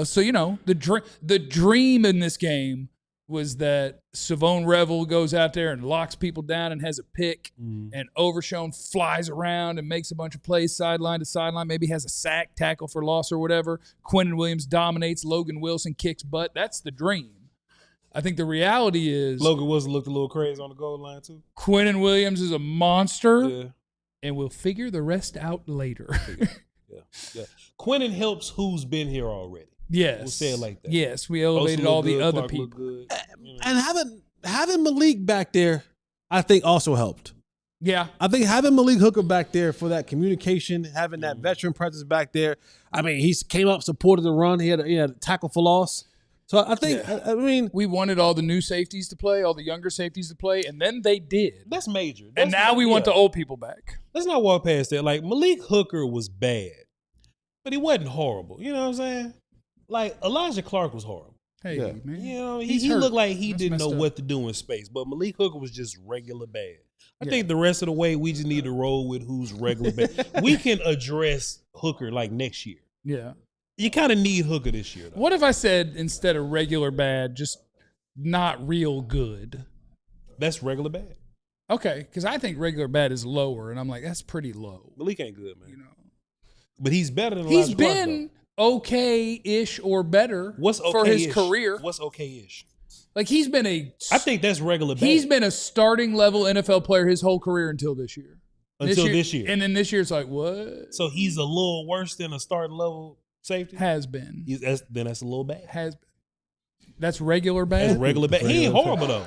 A: So, you know, the dream in this game was that Savone Revel goes out there and locks people down and has a pick, and Overshown flies around and makes a bunch of plays sideline to sideline, maybe has a sack, tackle for loss or whatever. Quinnen Williams dominates. Logan Wilson kicks butt. That's the dream. I think the reality is
F: Logan Wilson looked a little crazy on the goal line, too.
A: Quinnen Williams is a monster,
F: Yeah.
A: and we'll figure the rest out later.
F: Yeah. Quinnen helps who's been here already.
A: Yes.
F: We'll say it like that.
A: Yes, we elevated
F: Bosa
A: all
F: looked
A: the
F: good,
A: other
F: Clark looked
A: people.
F: good.
E: And having Malik back there, I think also helped.
A: Yeah.
E: I think having Malik Hooker back there for that communication, having that veteran presence back there. I mean, he came up, supported the run. He had a tackle for loss. So I think, I mean,
A: We wanted all the new safeties to play, all the younger safeties to play, and then they did.
F: That's major.
A: And now we want the old people back.
F: Let's not walk past that. Like, Malik Hooker was bad, but he wasn't horrible. You know what I'm saying? Like, Elijah Clark was horrible.
A: Hey,
E: Yeah.
A: man.
F: You know,
A: He's
F: he
A: hurt.
F: looked like he
A: That's
F: didn't know
A: messed up.
F: what to do in space, but Malik Hooker was just regular bad. I
A: Yeah.
F: think the rest of the way, we just need to roll with who's regular bad. We can address Hooker, like, next year.
A: Yeah.
F: You kind of need Hooker this year, though.
A: What if I said instead of regular bad, just not real good?
F: That's regular bad.
A: Okay, because I think regular bad is lower, and I'm like, that's pretty low.
F: Malik ain't good, man.
A: You know,
F: But he's better than
A: he's
F: Elijah Clark,
A: been okay-ish or better
F: What's okay
A: for his career.
F: What's okay-ish?
A: Like he's been
F: I think that's regular bad.
A: he's been a starting level NFL player his whole career until this year.
F: Until this year.
A: And then this year it's like, what?
F: So he's a little worse than a starting level safety?
A: Has been.
F: Then that's a little bad.
A: Has been. That's regular bad?
F: That's regular bad. He ain't horrible, though.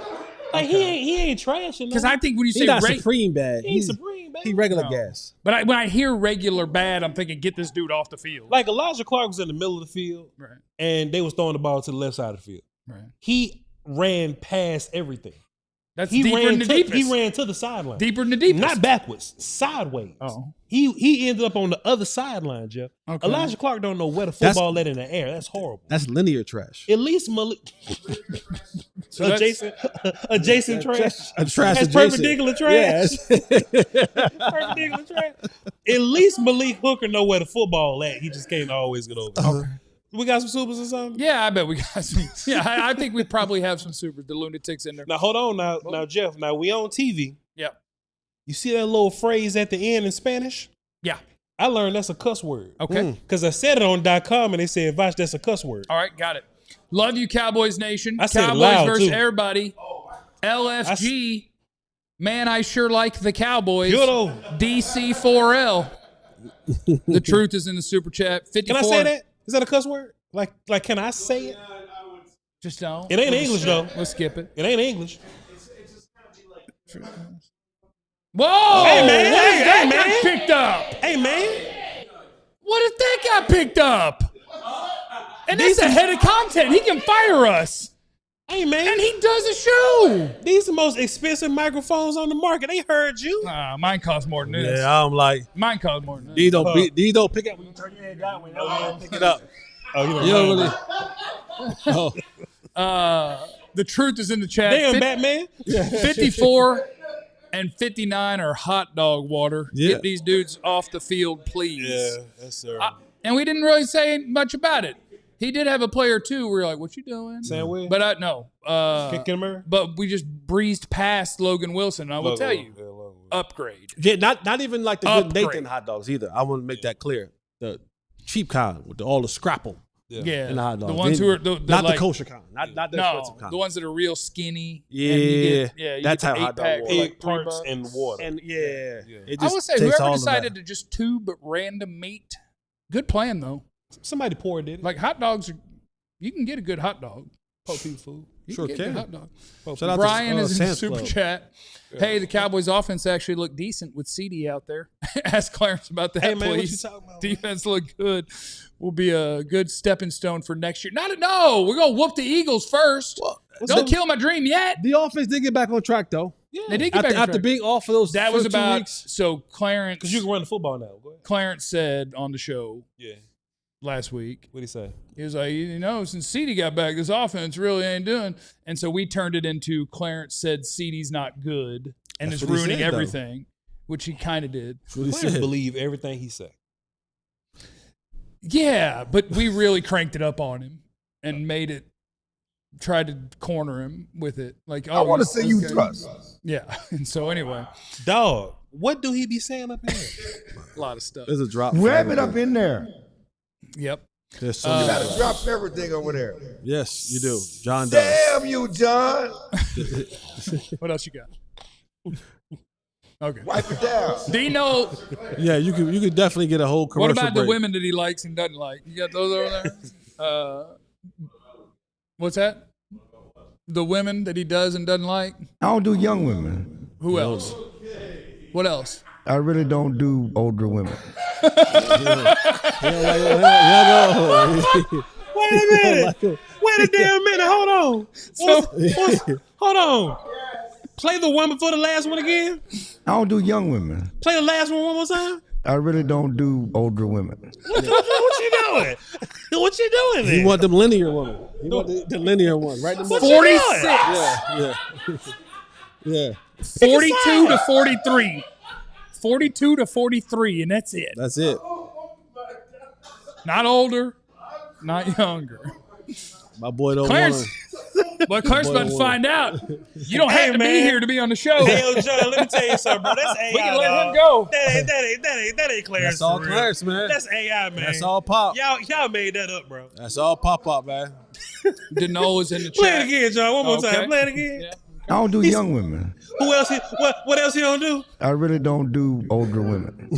F: Like, he ain't trashing.
A: Because I think when you say
E: he's not supreme bad.
F: He ain't supreme bad.
E: He regular
A: No.
E: gas.
A: But when I hear regular bad, I'm thinking get this dude off the field.
F: Like, Elijah Clark was in the middle of the field,
A: Right.
F: and they was throwing the ball to the left side of the field.
A: Right.
F: He ran past everything.
A: That's
F: He
A: deeper
F: ran
A: than the
F: to,
A: deepest.
F: He ran to the sideline.
A: Deeper than the deepest.
F: Not backwards, sideways.
A: Oh.
F: He ended up on the other sideline, Jeff.
A: Okay.
F: Elijah Clark don't know where the
E: That's-
F: football let in the air. That's horrible.
E: That's linear trash.
F: At least Malik.
A: So that's-
F: adjacent trash.
E: A trash
F: That's
E: adjacent.
F: perpendicular trash.
E: Yes.
F: Perpendicular trash. At least Malik Hooker know where the football at. He just can't always get over. Okay. We got some supers or something?
A: Yeah, I bet we got some. Yeah, I think we probably have some super the lunatics in there.
F: Now hold on now Jeff. Now we on TV.
A: Yep.
F: You see that little phrase at the end in Spanish?
A: Yeah.
F: I learned that's a cuss word.
A: Okay.
F: Because I said it on .com and they said, Vash, that's a cuss word.
A: All right, got it. Love you, Cowboys Nation.
F: I said it
A: Cowboys
F: loud,
A: versus
F: too.
A: everybody. LFG. Man, I sure like the Cowboys.
F: Good old.
A: DC4L. The truth is in the super chat. 54.
F: Can I say that? Is that a cuss word? Like, can I say it?
A: Just don't.
F: It ain't English, though.
A: We'll skip it.
F: It ain't English.
A: Whoa!
F: Hey, man.
A: What if
F: Hey,
A: that
F: man.
A: got picked up?
F: Hey, man.
A: What if that got picked up? And that's the head of content. He can fire us.
F: Hey, man.
A: And he does a show.
F: These are the most expensive microphones on the market. They heard you.
A: Mine costs more than this.
E: Yeah, I'm like,
A: Mine costs more than this.
E: these don't pick up when you turn your head that way. Don't pick it up.
F: Oh, you
E: You don't really.
A: The truth is in the chat.
F: Damn, Batman.
A: 54 and 59 are hot dog water.
E: Yeah.
A: Get these dudes off the field, please.
F: that's sir.
A: And we didn't really say much about it. He did have a player, too. We were like, what you doing?
F: Sandwich?
A: But no.
F: Kick him there?
A: But we just breezed past Logan Wilson. And I will tell you, upgrade.
E: Yeah, not even like the good
A: Upgrade.
E: Nathan hot dogs either. I want to make that clear. The cheap kind with all the scrapple
A: Yeah,
E: in the hot dogs.
A: the ones who are the
E: not
A: like,
E: the kosher kind, not the expensive kind.
A: the ones that are real skinny.
E: Yeah,
A: and you
E: that
A: get
E: type
A: the
E: of hot dog
A: 8-pack
E: war.
A: for like
F: Pig parts
A: $3.
F: and water.
E: And it
A: I
E: just
A: would say
E: takes
A: whoever
E: all of
A: decided
E: that.
A: to just tube random meat, good plan though.
F: Somebody poor did it.
A: Like hot dogs, you can get a good hot dog.
F: Poor people food.
A: You
E: Sure
A: can get a
E: can.
A: good hot dog.
E: Shout out to,
A: Brian is in the
E: Sam's
A: super
E: Club.
A: chat. Hey, the Cowboys offense actually looked decent with CeeDee out there. Ask Clarence about that,
F: Hey, man, what you
A: please.
F: talking about, man?
A: Defense looked good. Will be a good stepping stone for next year. No, we're gonna whoop the Eagles first. Don't kill my dream yet.
E: The offense did get back on track though.
A: They did get back on
E: After
A: track.
E: being off for those
A: That was
E: first 2
A: about
E: weeks.
A: so Clarence.
F: Because you can run the football now. Go ahead.
A: Clarence said on the show
F: Yeah.
A: last week.
F: What'd he say?
A: He was like, since CeeDee got back, this offense really ain't doing. And so we turned it into Clarence said CeeDee's not good and
E: That's
A: is
E: what he
A: ruining
E: said, though.
A: everything, which he kind of did.
E: That's what he
F: Clarence
E: said.
F: believe everything he said.
A: Yeah, but we really cranked it up on him and tried to corner him with it. Like,
G: I want to
A: he's
G: see you
A: okay.
G: thrust.
A: Yeah. And so anyway,
F: Dog, what do he be saying up here?
A: a lot of stuff.
E: There's a drop.
G: Wrap it up in there.
A: Yep.
E: There's so
G: You
E: many-
G: got to drop everything over there.
E: yes, you do. John does.
G: Damn you, John.
A: What else you got? Okay.
G: Wipe it down.
A: Dino,
E: Yeah, you could definitely get a whole commercial
A: what about the
E: break.
A: women that he likes and doesn't like? You got those over there? What's that? The women that he does and doesn't like?
G: I don't do young women.
A: Who else? What else?
G: I really don't do older women.
E: Yeah, go.
F: Wait a minute. Wait a damn minute. Hold on. Hold on. Play the one before the last one again.
G: I don't do young women.
F: Play the last one more time.
G: I really don't do older women.
F: What you doing? What you doing
E: He
F: there?
E: want them linear women. He want the linear one, right? Them
F: What
E: middle.
F: you
A: 46.
F: doing?
E: Yeah.
A: 42 to 43. 42 to 43, and that's it.
E: That's it.
A: Not older, not younger.
E: My boy don't
A: Clarence,
E: want
A: but Clarence about to find out. You don't have to be
F: man.
A: here to be on the show.
F: Hey, yo, John, let me tell you something, bro. That's AI.
A: We can let
F: dog.
A: him go.
F: That ain't Clarence.
E: That's all
F: for real.
E: Clarence, man.
F: That's AI, man.
E: That's all pop.
F: Y'all made that up, bro.
E: That's all pop, man.
A: Dano is in the
F: Play it
A: chat.
F: again, John. One more
A: Okay.
F: time. Play it again.
A: Yeah.
G: I don't do young women.
F: Who else? What else he don't do?
G: I really don't do older women.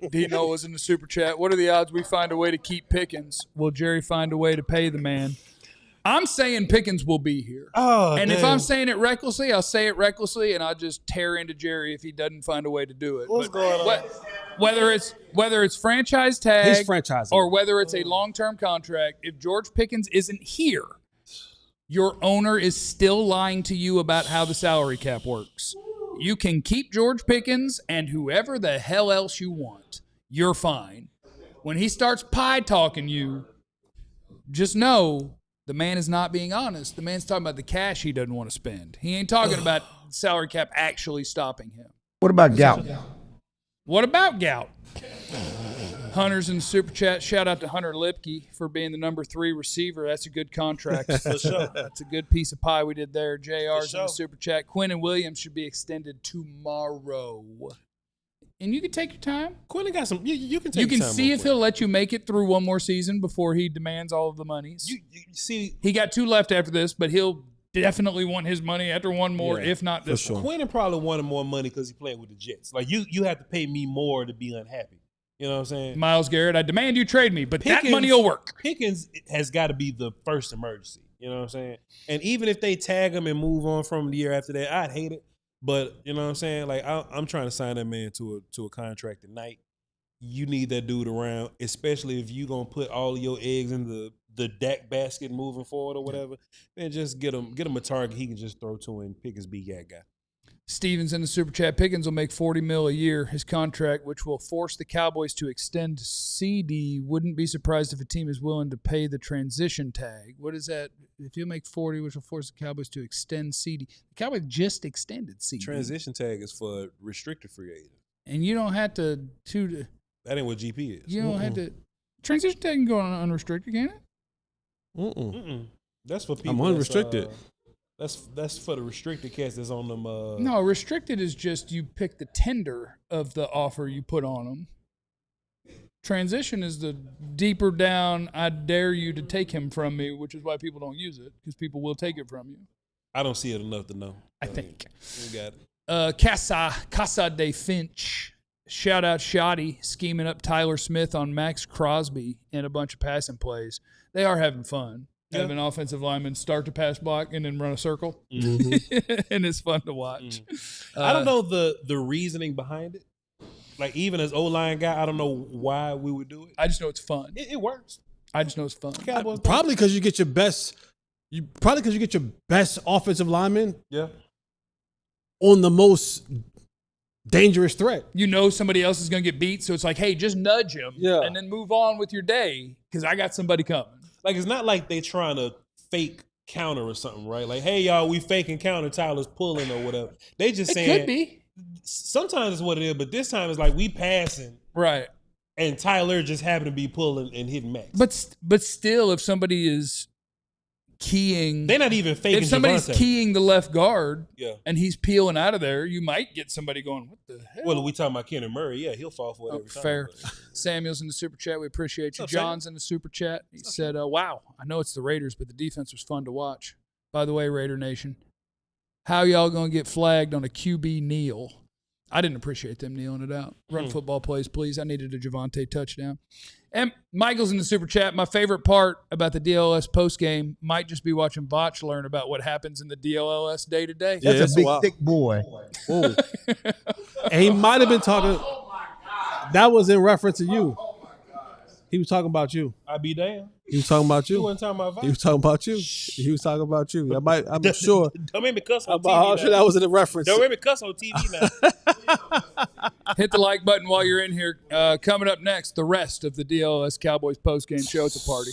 A: Dino was in the super chat. What are the odds we find a way to keep Pickens? Will Jerry find a way to pay the man? I'm saying Pickens will be here.
F: Oh,
A: and if
F: damn.
A: I'm saying it recklessly, I'll say it recklessly, and I'll just tear into Jerry if he doesn't find a way to do it.
F: What's going on?
A: Whether it's franchise tag,
E: He's franchising.
A: or whether it's a long-term contract, if George Pickens isn't here, your owner is still lying to you about how the salary cap works. You can keep George Pickens and whoever the hell else you want. You're fine. When he starts pie talking you, just know the man is not being honest. The man's talking about the cash he doesn't want to spend. He ain't talking about salary cap actually stopping him.
G: What about gout?
A: What about gout? Hunter's in the super chat. Shout out to Hunter Lipke for being the number 3 receiver. That's a good contract.
F: For sure.
A: That's a good piece of pie we did there. JR's in the
F: sure.
A: super chat. Quinn and Williams should be extended tomorrow. And you can take your time.
F: Quilly got some. You can take.
A: You can
F: time
A: see
F: real
A: if
F: quick.
A: he'll let you make it through one more season before he demands all of the monies.
F: You see,
A: He got 2 left after this, but he'll definitely want his money after one more,
E: Yeah,
A: if not this
E: for sure.
A: one.
F: Quentin probably wanted more money because he played with the Jets. Like you have to pay me more to be unhappy. You know what I'm saying?
A: Miles Garrett, I demand you trade me, but that
F: Pickens-
A: money will work.
F: Pickens has got to be the first emergency. You know what I'm saying? And even if they tag him and move on from him the year after that, I'd hate it. But you know what I'm saying? Like I'm trying to sign that man to a contract tonight. You need that dude around, especially if you're gonna put all of your eggs in the Dak basket moving forward or whatever. Then just get him a target he can just throw to and pick his big guy.
A: Stevens in the super chat. Pickens will make $40 million a year, his contract, which will force the Cowboys to extend CeeDee. Wouldn't be surprised if a team is willing to pay the transition tag. What is that? If you make 40, which will force the Cowboys to extend CeeDee. The Cowboys just extended CeeDee.
F: Transition tag is for restricted free agent.
A: And you don't have to
F: That ain't what GP is.
A: you don't have to transition tag can go on unrestricted, can it?
E: Mm-mm.
F: That's for people.
E: I'm unrestricted.
F: That's for the restricted cats that's on them.
A: No, restricted is just you pick the tender of the offer you put on them. Transition is the deeper down, I dare you to take him from me, which is why people don't use it, because people will take it from you.
F: I don't see it enough to know.
A: I think.
F: We got it.
A: Casa de Finch. Shout out Shoddy scheming up Tyler Smith on Maxx Crosby and a bunch of passing plays. They are having fun.
F: Yeah.
A: Having offensive linemen start to pass block and then run a circle.
F: Mm-hmm.
A: And it's fun to watch.
F: I don't know the reasoning behind it. Like, even as O-line guy, I don't know why we would do it.
A: I just know it's fun.
F: It works.
A: I just know it's fun.
F: Cowboys
E: Probably because you get your best. Probably because you get your best offensive lineman
F: Yeah.
E: on the most dangerous threat.
A: You know somebody else is going to get beat, so it's like, hey, just nudge him
E: Yeah.
A: and then move on with your day because I got somebody coming.
F: Like, it's not like they trying to fake counter or something, right? Like, hey, y'all, we faking counter, Tyler's pulling or whatever. They just
A: It
F: saying.
A: could be.
F: Sometimes it's what it is, but this time it's like we passing
A: Right.
F: and Tyler just happened to be pulling and hitting Max.
A: But still, if somebody is keying,
F: They're not even faking
A: if somebody's
F: Javonte.
A: keying the left guard
F: Yeah.
A: and he's peeling out of there, you might get somebody going, what the hell?
F: Well, we talking about Kenan Murray. Yeah, he'll fall for it
A: Oh,
F: every time.
A: fair.
F: but-
A: Samuel's in the super chat. We appreciate you.
F: What's up, Sam?
A: John's in the super chat. He said, wow, I know it's the Raiders, but the defense was fun to watch. By the way, Raider Nation, how y'all going to get flagged on a QB kneel? I didn't appreciate them kneeling it out. Run football plays, please. I needed a Javonte touchdown. And Michael's in the super chat. My favorite part about the DLLS postgame might just be watching Botch learn about what happens in the DLLS day to day.
E: Yeah,
G: That's a big,
E: wild.
G: thick boy.
E: Whoa. And he might have been talking. That was in reference to you. He was talking about you.
F: I be damned.
E: He was talking about
F: You
E: you.
F: wasn't talking about
E: He was talking about you. He was talking about you. I'm sure.
F: Don't make me cuss on
E: I'm
F: TV
E: sure
F: now.
E: that was in a reference.
F: Don't make me cuss on TV now.
A: Hit the like button while you're in here. Coming up next, the rest of the DLLS Cowboys postgame show. It's a party.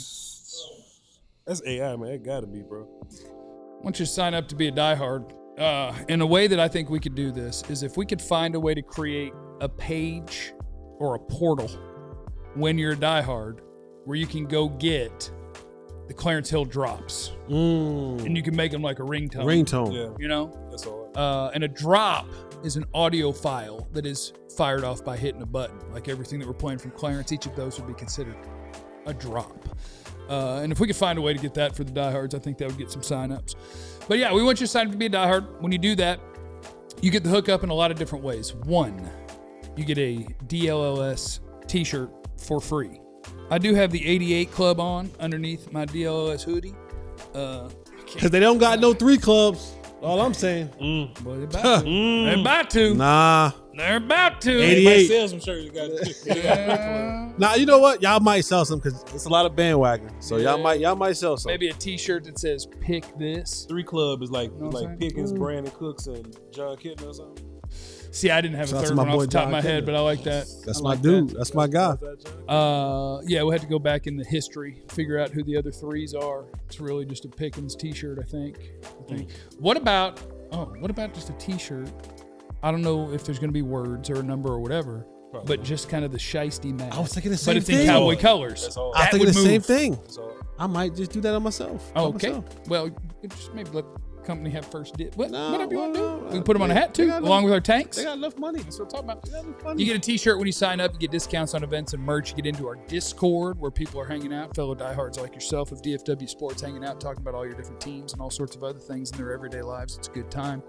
F: That's AI, man. It gotta be, bro.
A: I want you to sign up to be a diehard. And a way that I think we could do this is if we could find a way to create a page or a portal when you're a diehard where you can go get the Clarence Hill drops. And you can make them like a ringtone.
E: Ringtone.
F: Yeah,
A: You know?
F: that's all right.
A: And a drop is an audio file that is fired off by hitting a button. Like everything that we're playing from Clarence, each of those would be considered a drop. And if we could find a way to get that for the diehards, I think that would get some signups. But yeah, we want you to sign up to be a diehard. When you do that, you get the hookup in a lot of different ways. One, you get a DLLS t-shirt for free. I do have the 88 Club on underneath my DLLS hoodie.
E: Because they don't got no 3 clubs. All I'm saying.
A: But they're about to. They're about to.
E: Nah.
A: They're about to.
E: 88.
F: Might sell some shirts. You got it.
E: Nah, you know what? Y'all might sell some because it's a lot of bandwagon. So y'all might sell some.
A: Maybe a t-shirt that says "Pick this."
F: 3 Club is like
A: what I'm saying?
F: Pickens, Brandon Cooks, and John Kitten or something.
A: See, I didn't have
E: Shout
A: a
E: out to
A: third
E: my
A: one off
E: boy
A: the top of
E: John
A: my head,
E: Kitten.
A: but I like that.
E: That's
A: I
E: my
A: like
E: dude.
A: that.
E: That's my guy.
A: Yeah, we'll have to go back in the history, figure out who the other 3s are. It's really just a Pickens t-shirt, I think. What about just a t-shirt? I don't know if there's going to be words or a number or whatever, but just kind of the shiesty mask.
E: I was thinking the
A: But
E: same
A: it's in
E: thing.
A: cowboy colors.
F: That's all.
E: I was
A: That
E: thinking
A: would
E: the same
A: move.
E: thing.
F: That's all.
E: I might just do that on myself.
A: Oh,
E: By
A: okay.
E: myself.
A: Well, you just maybe let the company have first dip.
E: No,
A: Whatever you want to
E: well,
A: do. We can put them on a hat
E: they
A: too,
E: got
A: along
E: enough-
A: with our tanks.
E: They got enough money.
A: That's what I'm talking about.
E: Money.
A: You get a t-shirt when you sign up. You get discounts on events and merch. You get into our Discord where people are hanging out, fellow diehards like yourself of DFW Sports hanging out, talking about all your different teams and all sorts of other things in their everyday lives. It's a good time.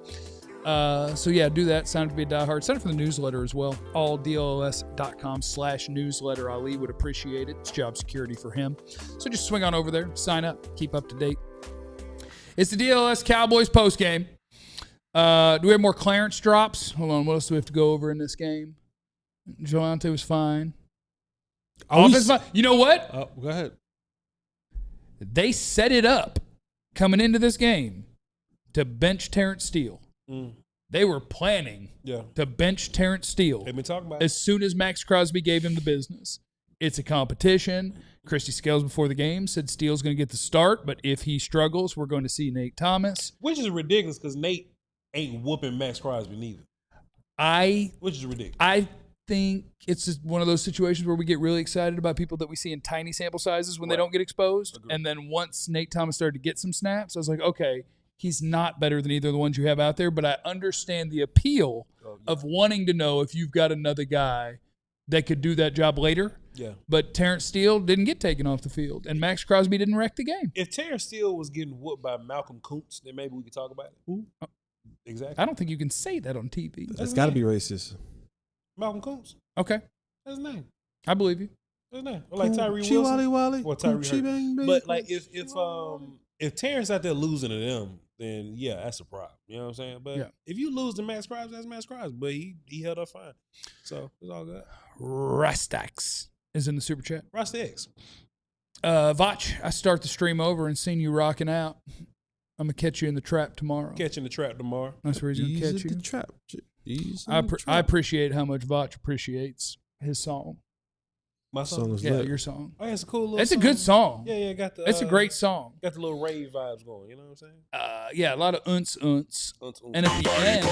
A: So yeah, do that. Sign up to be a diehard. Sign up for the newsletter as well. alldlls.com/newsletter. Ali would appreciate it. It's job security for him. So just swing on over there, sign up, keep up to date. It's the DLLS Cowboys postgame. Do we have more Clarence drops? Hold on. What else do we have to go over in this game? Javonte was fine. Offense fine. You know what?
E: Go ahead.
A: They set it up coming into this game to bench Terrence Steele. They were planning to bench Terrence Steele
F: They've been talking about it.
A: as soon as Maxx Crosby gave him the business. It's a competition. Christy Scales before the game said Steele's going to get the start, but if he struggles, we're going to see Nate Thomas.
F: Which is ridiculous because Nate ain't whooping Maxx Crosby neither. Which is ridiculous.
A: I think it's just one of those situations where we get really excited about people that we see in tiny sample sizes when they don't get exposed. And then once Nate Thomas started to get some snaps, I was like, okay, He's not better than either of the ones you have out there, but I understand the appeal of wanting to know if you've got another guy that could do that job later.
D: Yeah.
A: But Terrence Steele didn't get taken off the field, and Maxx Crosby didn't wreck the game.
D: If Terrence Steele was getting whooped by Malcolm Kuntz, then maybe we could talk about it. Who? Exactly.
A: I don't think you can say that on TV.
E: That's got to be racist.
D: Malcolm Kuntz.
A: Okay.
D: That's his name.
A: I believe you.
D: That's his name. Or like Tyree Wilson.
E: Wally.
D: Or Tyree Hurts. But like if Terrence out there losing to them, then yeah, that's a problem. You know what I'm saying? But if you lose to Maxx Crosby, that's Maxx Crosby. But he held up fine. So it's all good.
A: Rastax is in the super chat.
D: Rastax.
A: Vach, I start the stream over and seen you rocking out. I'm gonna catch you in the trap tomorrow.
D: Catch you in the trap tomorrow.
A: That's where he's gonna catch you.
E: The trap.
A: I appreciate how much Vach appreciates his song.
D: My song?
A: Yeah, your song.
D: Oh, yeah, it's a cool little
A: It's
D: song.
A: a good song.
D: Yeah, got the.
A: It's a great song.
D: Got the little rave vibes going. You know what I'm saying?
A: Yeah, a lot of unts. And at the end.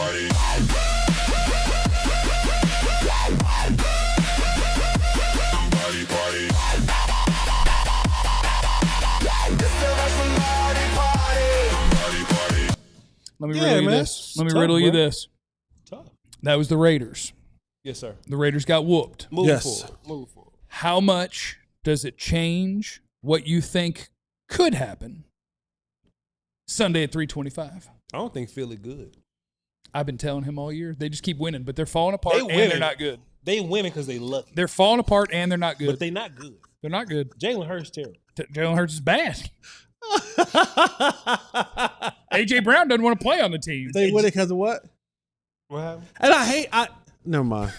A: Let me riddle you this. Let me riddle you this.
D: Tough.
A: That was the Raiders.
D: Yes, sir.
A: The Raiders got whooped.
D: Move forward.
A: How much does it change what you think could happen Sunday at 3:25?
D: I don't think Philly good.
A: I've been telling him all year. They just keep winning, but they're falling apart and they're not good.
D: They winning because they lucky.
A: They're falling apart and they're not good.
D: But they not good.
A: They're not good.
D: Jalen Hurts terrible.
A: Jalen Hurts is bad. A.J. Brown doesn't want to play on the team.
E: They win it because of what?
D: What happened?
E: And never mind.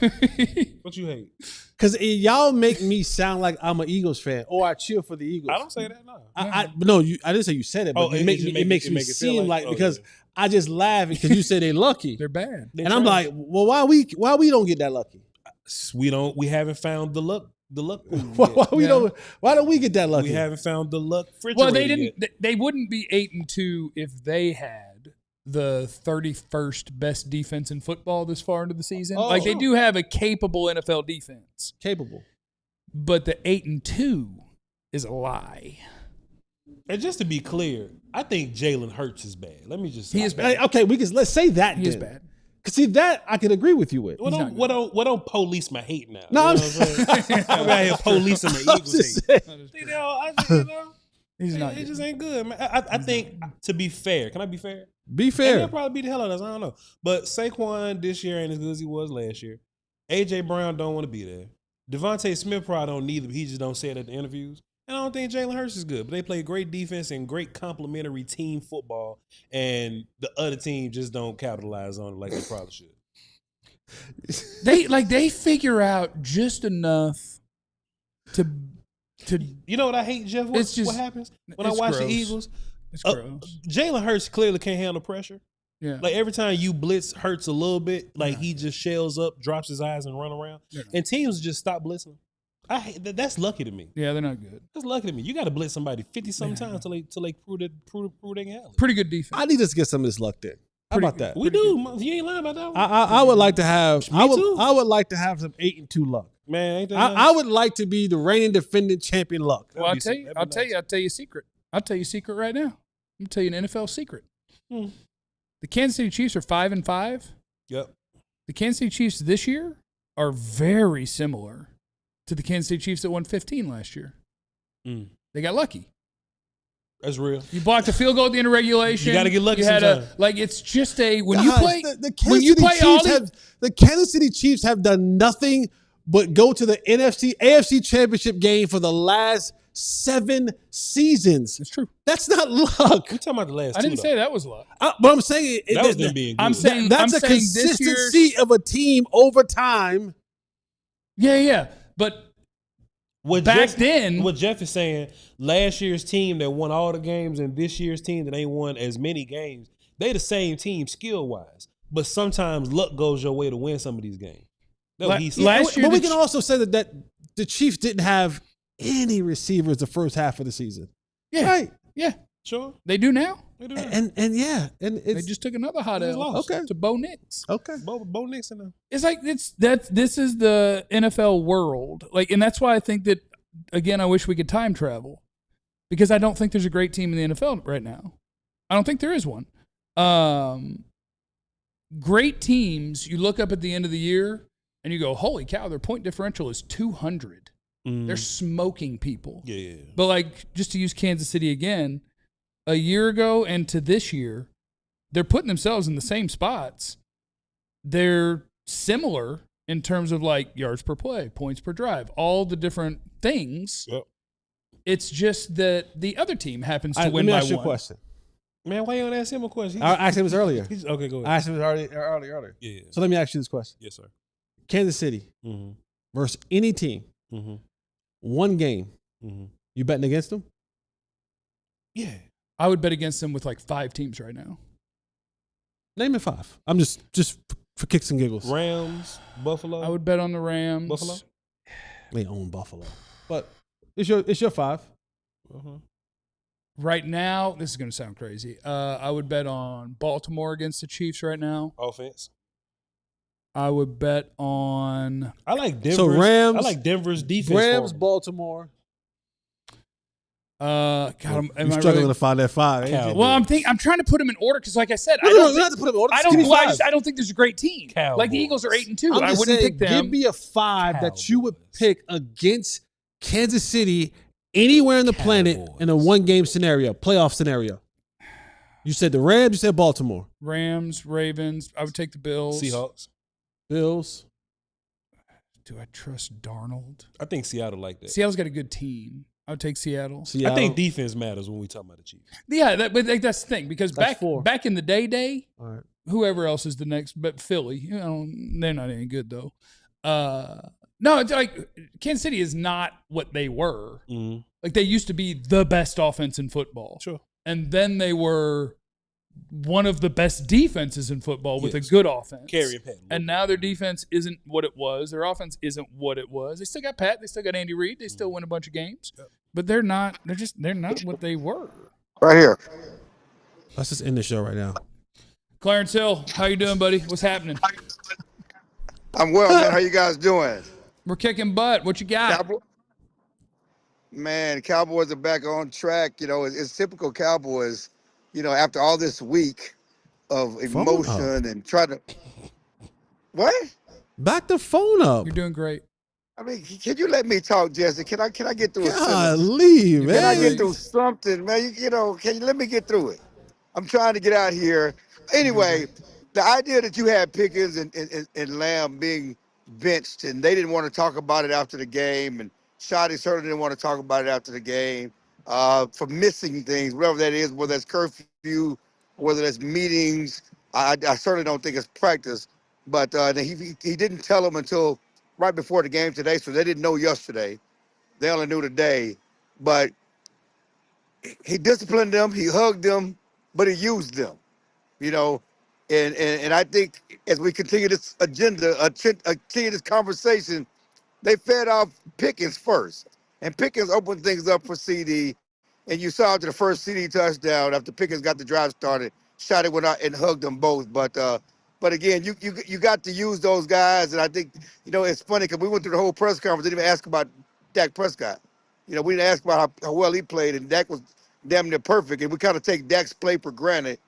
D: What you hate?
E: Because y'all make me sound like I'm an Eagles fan or I cheer for the Eagles.
D: I don't say that, no.
E: I didn't say you said it, but it makes me seem like because I just laugh because you say they lucky.
A: They're bad.
E: I'm like, well, why we don't get that lucky?
D: We haven't found the luck.
E: Why don't we get that lucky?
D: We haven't found the luck.
A: Well, they didn't. They wouldn't be 8-2 if they had the 31st best defense in football this far into the season. They do have a capable NFL defense.
E: Capable, but
A: the 8-2 is a lie.
D: And just to be clear, I think Jalen Hurts is bad. Let me just.
A: He is bad.
E: Okay, let's say that
A: he is bad.
E: Cause see that I can agree with you with.
D: What don't police my hate now?
E: No,
D: I'm out here policing the Eagles hate.
A: He's not.
D: It just ain't good, man. I think to be fair, can I be fair?
E: Be fair.
D: He'll probably beat the hell out of us. I don't know, but Saquon this year ain't as good as he was last year. AJ Brown don't want to be there. Devontae Smith probably don't neither, but he just don't say it at the interviews. And I don't think Jalen Hurts is good, but they play great defense and great complementary team football, and the other team just don't capitalize on it like they probably should.
A: They figure out just enough to.
D: You know what I hate, Jeff? What happens when I watch the Eagles?
A: It's gross.
D: Jalen Hurts clearly can't handle pressure.
A: Yeah.
D: Like every time you blitz Hurts a little bit, like he just shells up, drops his eyes, and run around. And teams just stop blitzing. I hate that. That's lucky to me.
A: Yeah, they're not good.
D: That's lucky to me. You got to blitz somebody 50-something times till they prove they can handle it.
A: Pretty good defense.
E: I need us to get some of this luck then. How about that?
D: We do. You ain't lying about that one.
E: I would like to have.
D: Me too.
E: I would like to have some 8-2 luck.
D: Man, ain't that
E: I would like to be the reigning defending champion luck.
A: Well, I'll tell you a secret. I'll tell you a secret right now. I'm gonna tell you an NFL secret. The Kansas City Chiefs are 5-5.
D: Yep.
A: The Kansas City Chiefs this year are very similar to the Kansas City Chiefs that won 15 last year. They got lucky.
D: That's real.
A: You blocked a field goal at the end of regulation.
D: You got to get lucky
A: sometimes. It's just when you play.
E: The Kansas City Chiefs have done nothing but go to the AFC Championship game for the last 7 seasons.
A: It's true.
E: That's not luck.
D: We're talking about the last.
A: I didn't say that was luck.
E: But I'm saying
D: that was them being good.
A: I'm saying
E: that's a consistency of a team over time.
A: Yeah. But what
D: Jeff is saying, last year's team that won all the games and this year's team that ain't won as many games, they the same team skill wise. But sometimes luck goes your way to win some of these games.
E: Last year, but we can also say that the Chiefs didn't have any receivers the first half of the season.
A: Yeah.
E: Right.
D: Yeah. Sure.
A: They do now.
E: And
A: they just took another hot L to Bo Nix.
E: Okay.
D: Bo Nix in them.
A: It's like this is the NFL world. And that's why I think that, again, I wish we could time travel. Because I don't think there's a great team in the NFL right now. I don't think there is one. Great teams, you look up at the end of the year and you go, holy cow, their point differential is 200. They're smoking people.
D: Yeah.
A: But like, just to use Kansas City again, a year ago and to this year, they're putting themselves in the same spots. They're similar in terms of like yards per play, points per drive, all the different things.
D: Yep.
A: It's just that the other team happens to win by
E: Let me ask you a
A: one.
E: question.
D: Man, why you don't ask him a question?
E: I asked him this earlier.
D: Okay, go ahead.
E: I asked him this earlier.
D: Yeah.
E: So let me ask you this question.
D: Yes, sir.
E: Kansas City versus any team, one game, you betting against them?
D: Yeah.
A: I would bet against them with like 5 teams right now.
E: Name it 5. I'm just for kicks and giggles.
D: Rams, Buffalo.
A: I would bet on the Rams.
D: Buffalo?
E: They own Buffalo, but it's your 5.
A: Right now, this is going to sound crazy. I would bet on Baltimore against the Chiefs right now.
D: Offense.
A: I would bet on.
D: I like Denver's.
E: So Rams.
D: I like Denver's defense.
E: Rams,
D: for 'em.
E: Baltimore.
A: God,
E: You're
A: am I
E: struggling
A: really?
E: to find that 5. ain't you?
D: Cowboys.
A: Well, I'm trying to put them in order because, like I said,
E: No,
A: I don't.
E: you have to put them in order.
A: I
E: Just give me
A: don't. I
E: 5.
A: don't think there's a great team.
D: Cowboys.
A: Like the Eagles are 8-2.
E: I'm
A: I
E: just
A: wouldn't
E: saying,
A: pick them.
E: give me a 5 that you would
D: Cowboys.
E: pick against Kansas City anywhere in the planet in a one-game scenario, playoff scenario. You said the Rams. You said Baltimore.
A: Rams, Ravens. I would take the Bills.
D: Seahawks.
E: Bills.
A: Do I trust Darnold?
D: I think Seattle like that.
A: Seattle's got a good team. I would take Seattle.
E: Seattle.
D: I think defense matters when we talk about the Chiefs.
A: Yeah, but like, that's the thing because
E: That's 4.
A: back in the day,
E: All right.
A: whoever else is the next, but Philly, they're not any good though. No, it's like Kansas City is not what they were. Like they used to be the best offense in football.
D: Sure.
A: And then they were one of the best defenses in football with a good offense.
D: Carry and pat.
A: And now their defense isn't what it was. Their offense isn't what it was. They still got Pat. They still got Andy Reid. They still win a bunch of games. But they're not. They're not what they were.
H: Right here.
E: Let's just end the show right now.
A: Clarence Hill, how you doing, buddy? What's happening?
H: I'm well, man. How you guys doing?
A: We're kicking butt. What you got?
H: Man, Cowboys are back on track. You know, it's typical Cowboys. You know, after all this week of emotion and trying to. What?
E: Back the phone up.
A: You're doing great.
H: I mean, can you let me talk, Jesse? Can I get through a sentence?
E: Golly, man.
H: Can I get through something, man? You know, can you let me get through it? I'm trying to get out here. Anyway, the idea that you had Pickens and Lamb being benched and they didn't want to talk about it after the game, and Shoddy certainly didn't want to talk about it after the game for missing things, whatever that is, whether that's curfew, whether that's meetings. I certainly don't think it's practice, but he didn't tell them until right before the game today, so they didn't know yesterday. They only knew today, but he disciplined them, he hugged them, but he used them, you know. And I think as we continue this agenda, continue this conversation, they fed off Pickens first. And Pickens opened things up for CeeDee. And you saw after the first CeeDee touchdown, after Pickens got the drive started, Shotty went out and hugged them both. But again, you got to use those guys. And I think, you know, it's funny because we went through the whole press conference, didn't even ask about Dak Prescott. You know, we didn't ask about how well he played, and Dak was damn near perfect. And we kind of take Dak's play for granted.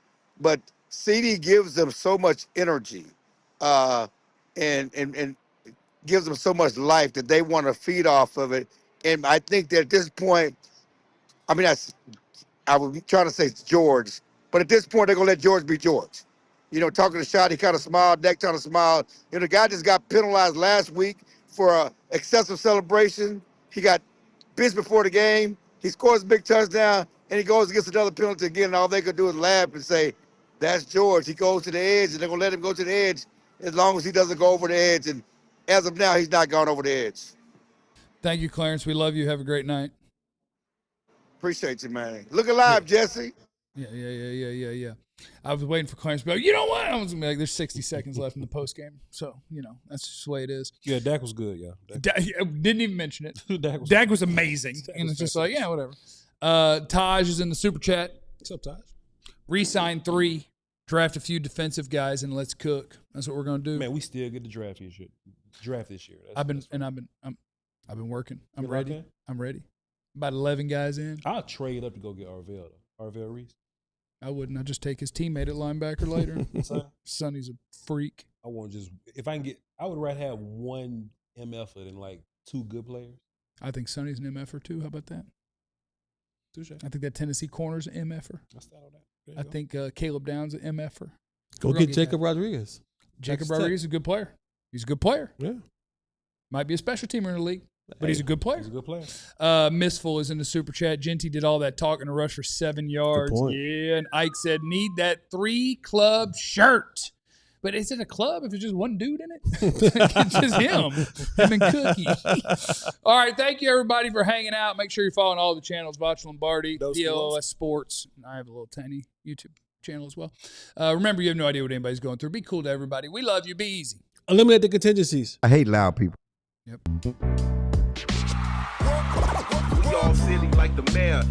H: But CeeDee gives them so much energy and gives them so much life that they want to feed off of it. And I think that at this point, I mean, I was trying to say it's George, but at this point, they're going to let George be George. You know, talking to Shot, he kind of smiled, Dak kind of smiled. You know, the guy just got penalized last week for excessive celebration. He got benched before the game. He scores a big touchdown, and he goes and gets another penalty again, and all they could do is laugh and say, that's George. He goes to the edge, and they're going to let him go to the edge as long as he doesn't go over the edge. And as of now, he's not gone over the edge.
A: Thank you, Clarence. We love you. Have a great night.
H: Appreciate you, man. Look alive, Jesse.
A: Yeah. I was waiting for Clarence to be like, you know what? I was going to be like, there's 60 seconds left in the post game. So, you know, that's just the way it is.
D: Yeah, Dak was good, yeah.
A: Didn't even mention it.
D: Dak
A: was amazing. And it's just like, yeah, whatever. Taj is in the super chat.
D: What's up, Taj?
A: Re-sign 3, draft a few defensive guys, and let's cook. That's what we're going to do.
D: Man, we still get the draft this year.
A: I've been working. I'm ready.
D: Okay.
A: I'm ready. About 11 guys in.
D: I'll trade up to go get Arvell Reese.
A: I wouldn't. I'd just take his teammate at linebacker later. Sonny's a freak.
D: I want just if I can get. I would rather have one MFer than like 2 good players.
A: I think Sonny's an MFer too. How about that?
D: Touche.
A: I think that Tennessee corner's an MFer.
D: I stand on that.
A: I think Caleb Downs an MFer.
E: Go get Jacob Rodriguez.
A: Jacob Rodriguez is a good player. He's a good player.
E: Yeah.
A: Might be a special teamer in the league, but he's a good player.
D: He's a good player.
A: Missful is in the super chat. Genty did all that talking to rush for 7 yards. Yeah, and Ike said, need that 3-club shirt. But is it a club if there's just one dude in it? It's just him and Cookie. All right, thank you, everybody, for hanging out. Make sure you're following all the channels, Botch Lombardi, DLLS Sports. And I have a little tiny YouTube channel as well. Remember, you have no idea what anybody's going through. Be cool to everybody. We love you. Be easy.
E: Eliminate the contingencies.
G: I hate loud people.
A: Yep.
I: We all silly like the mayor.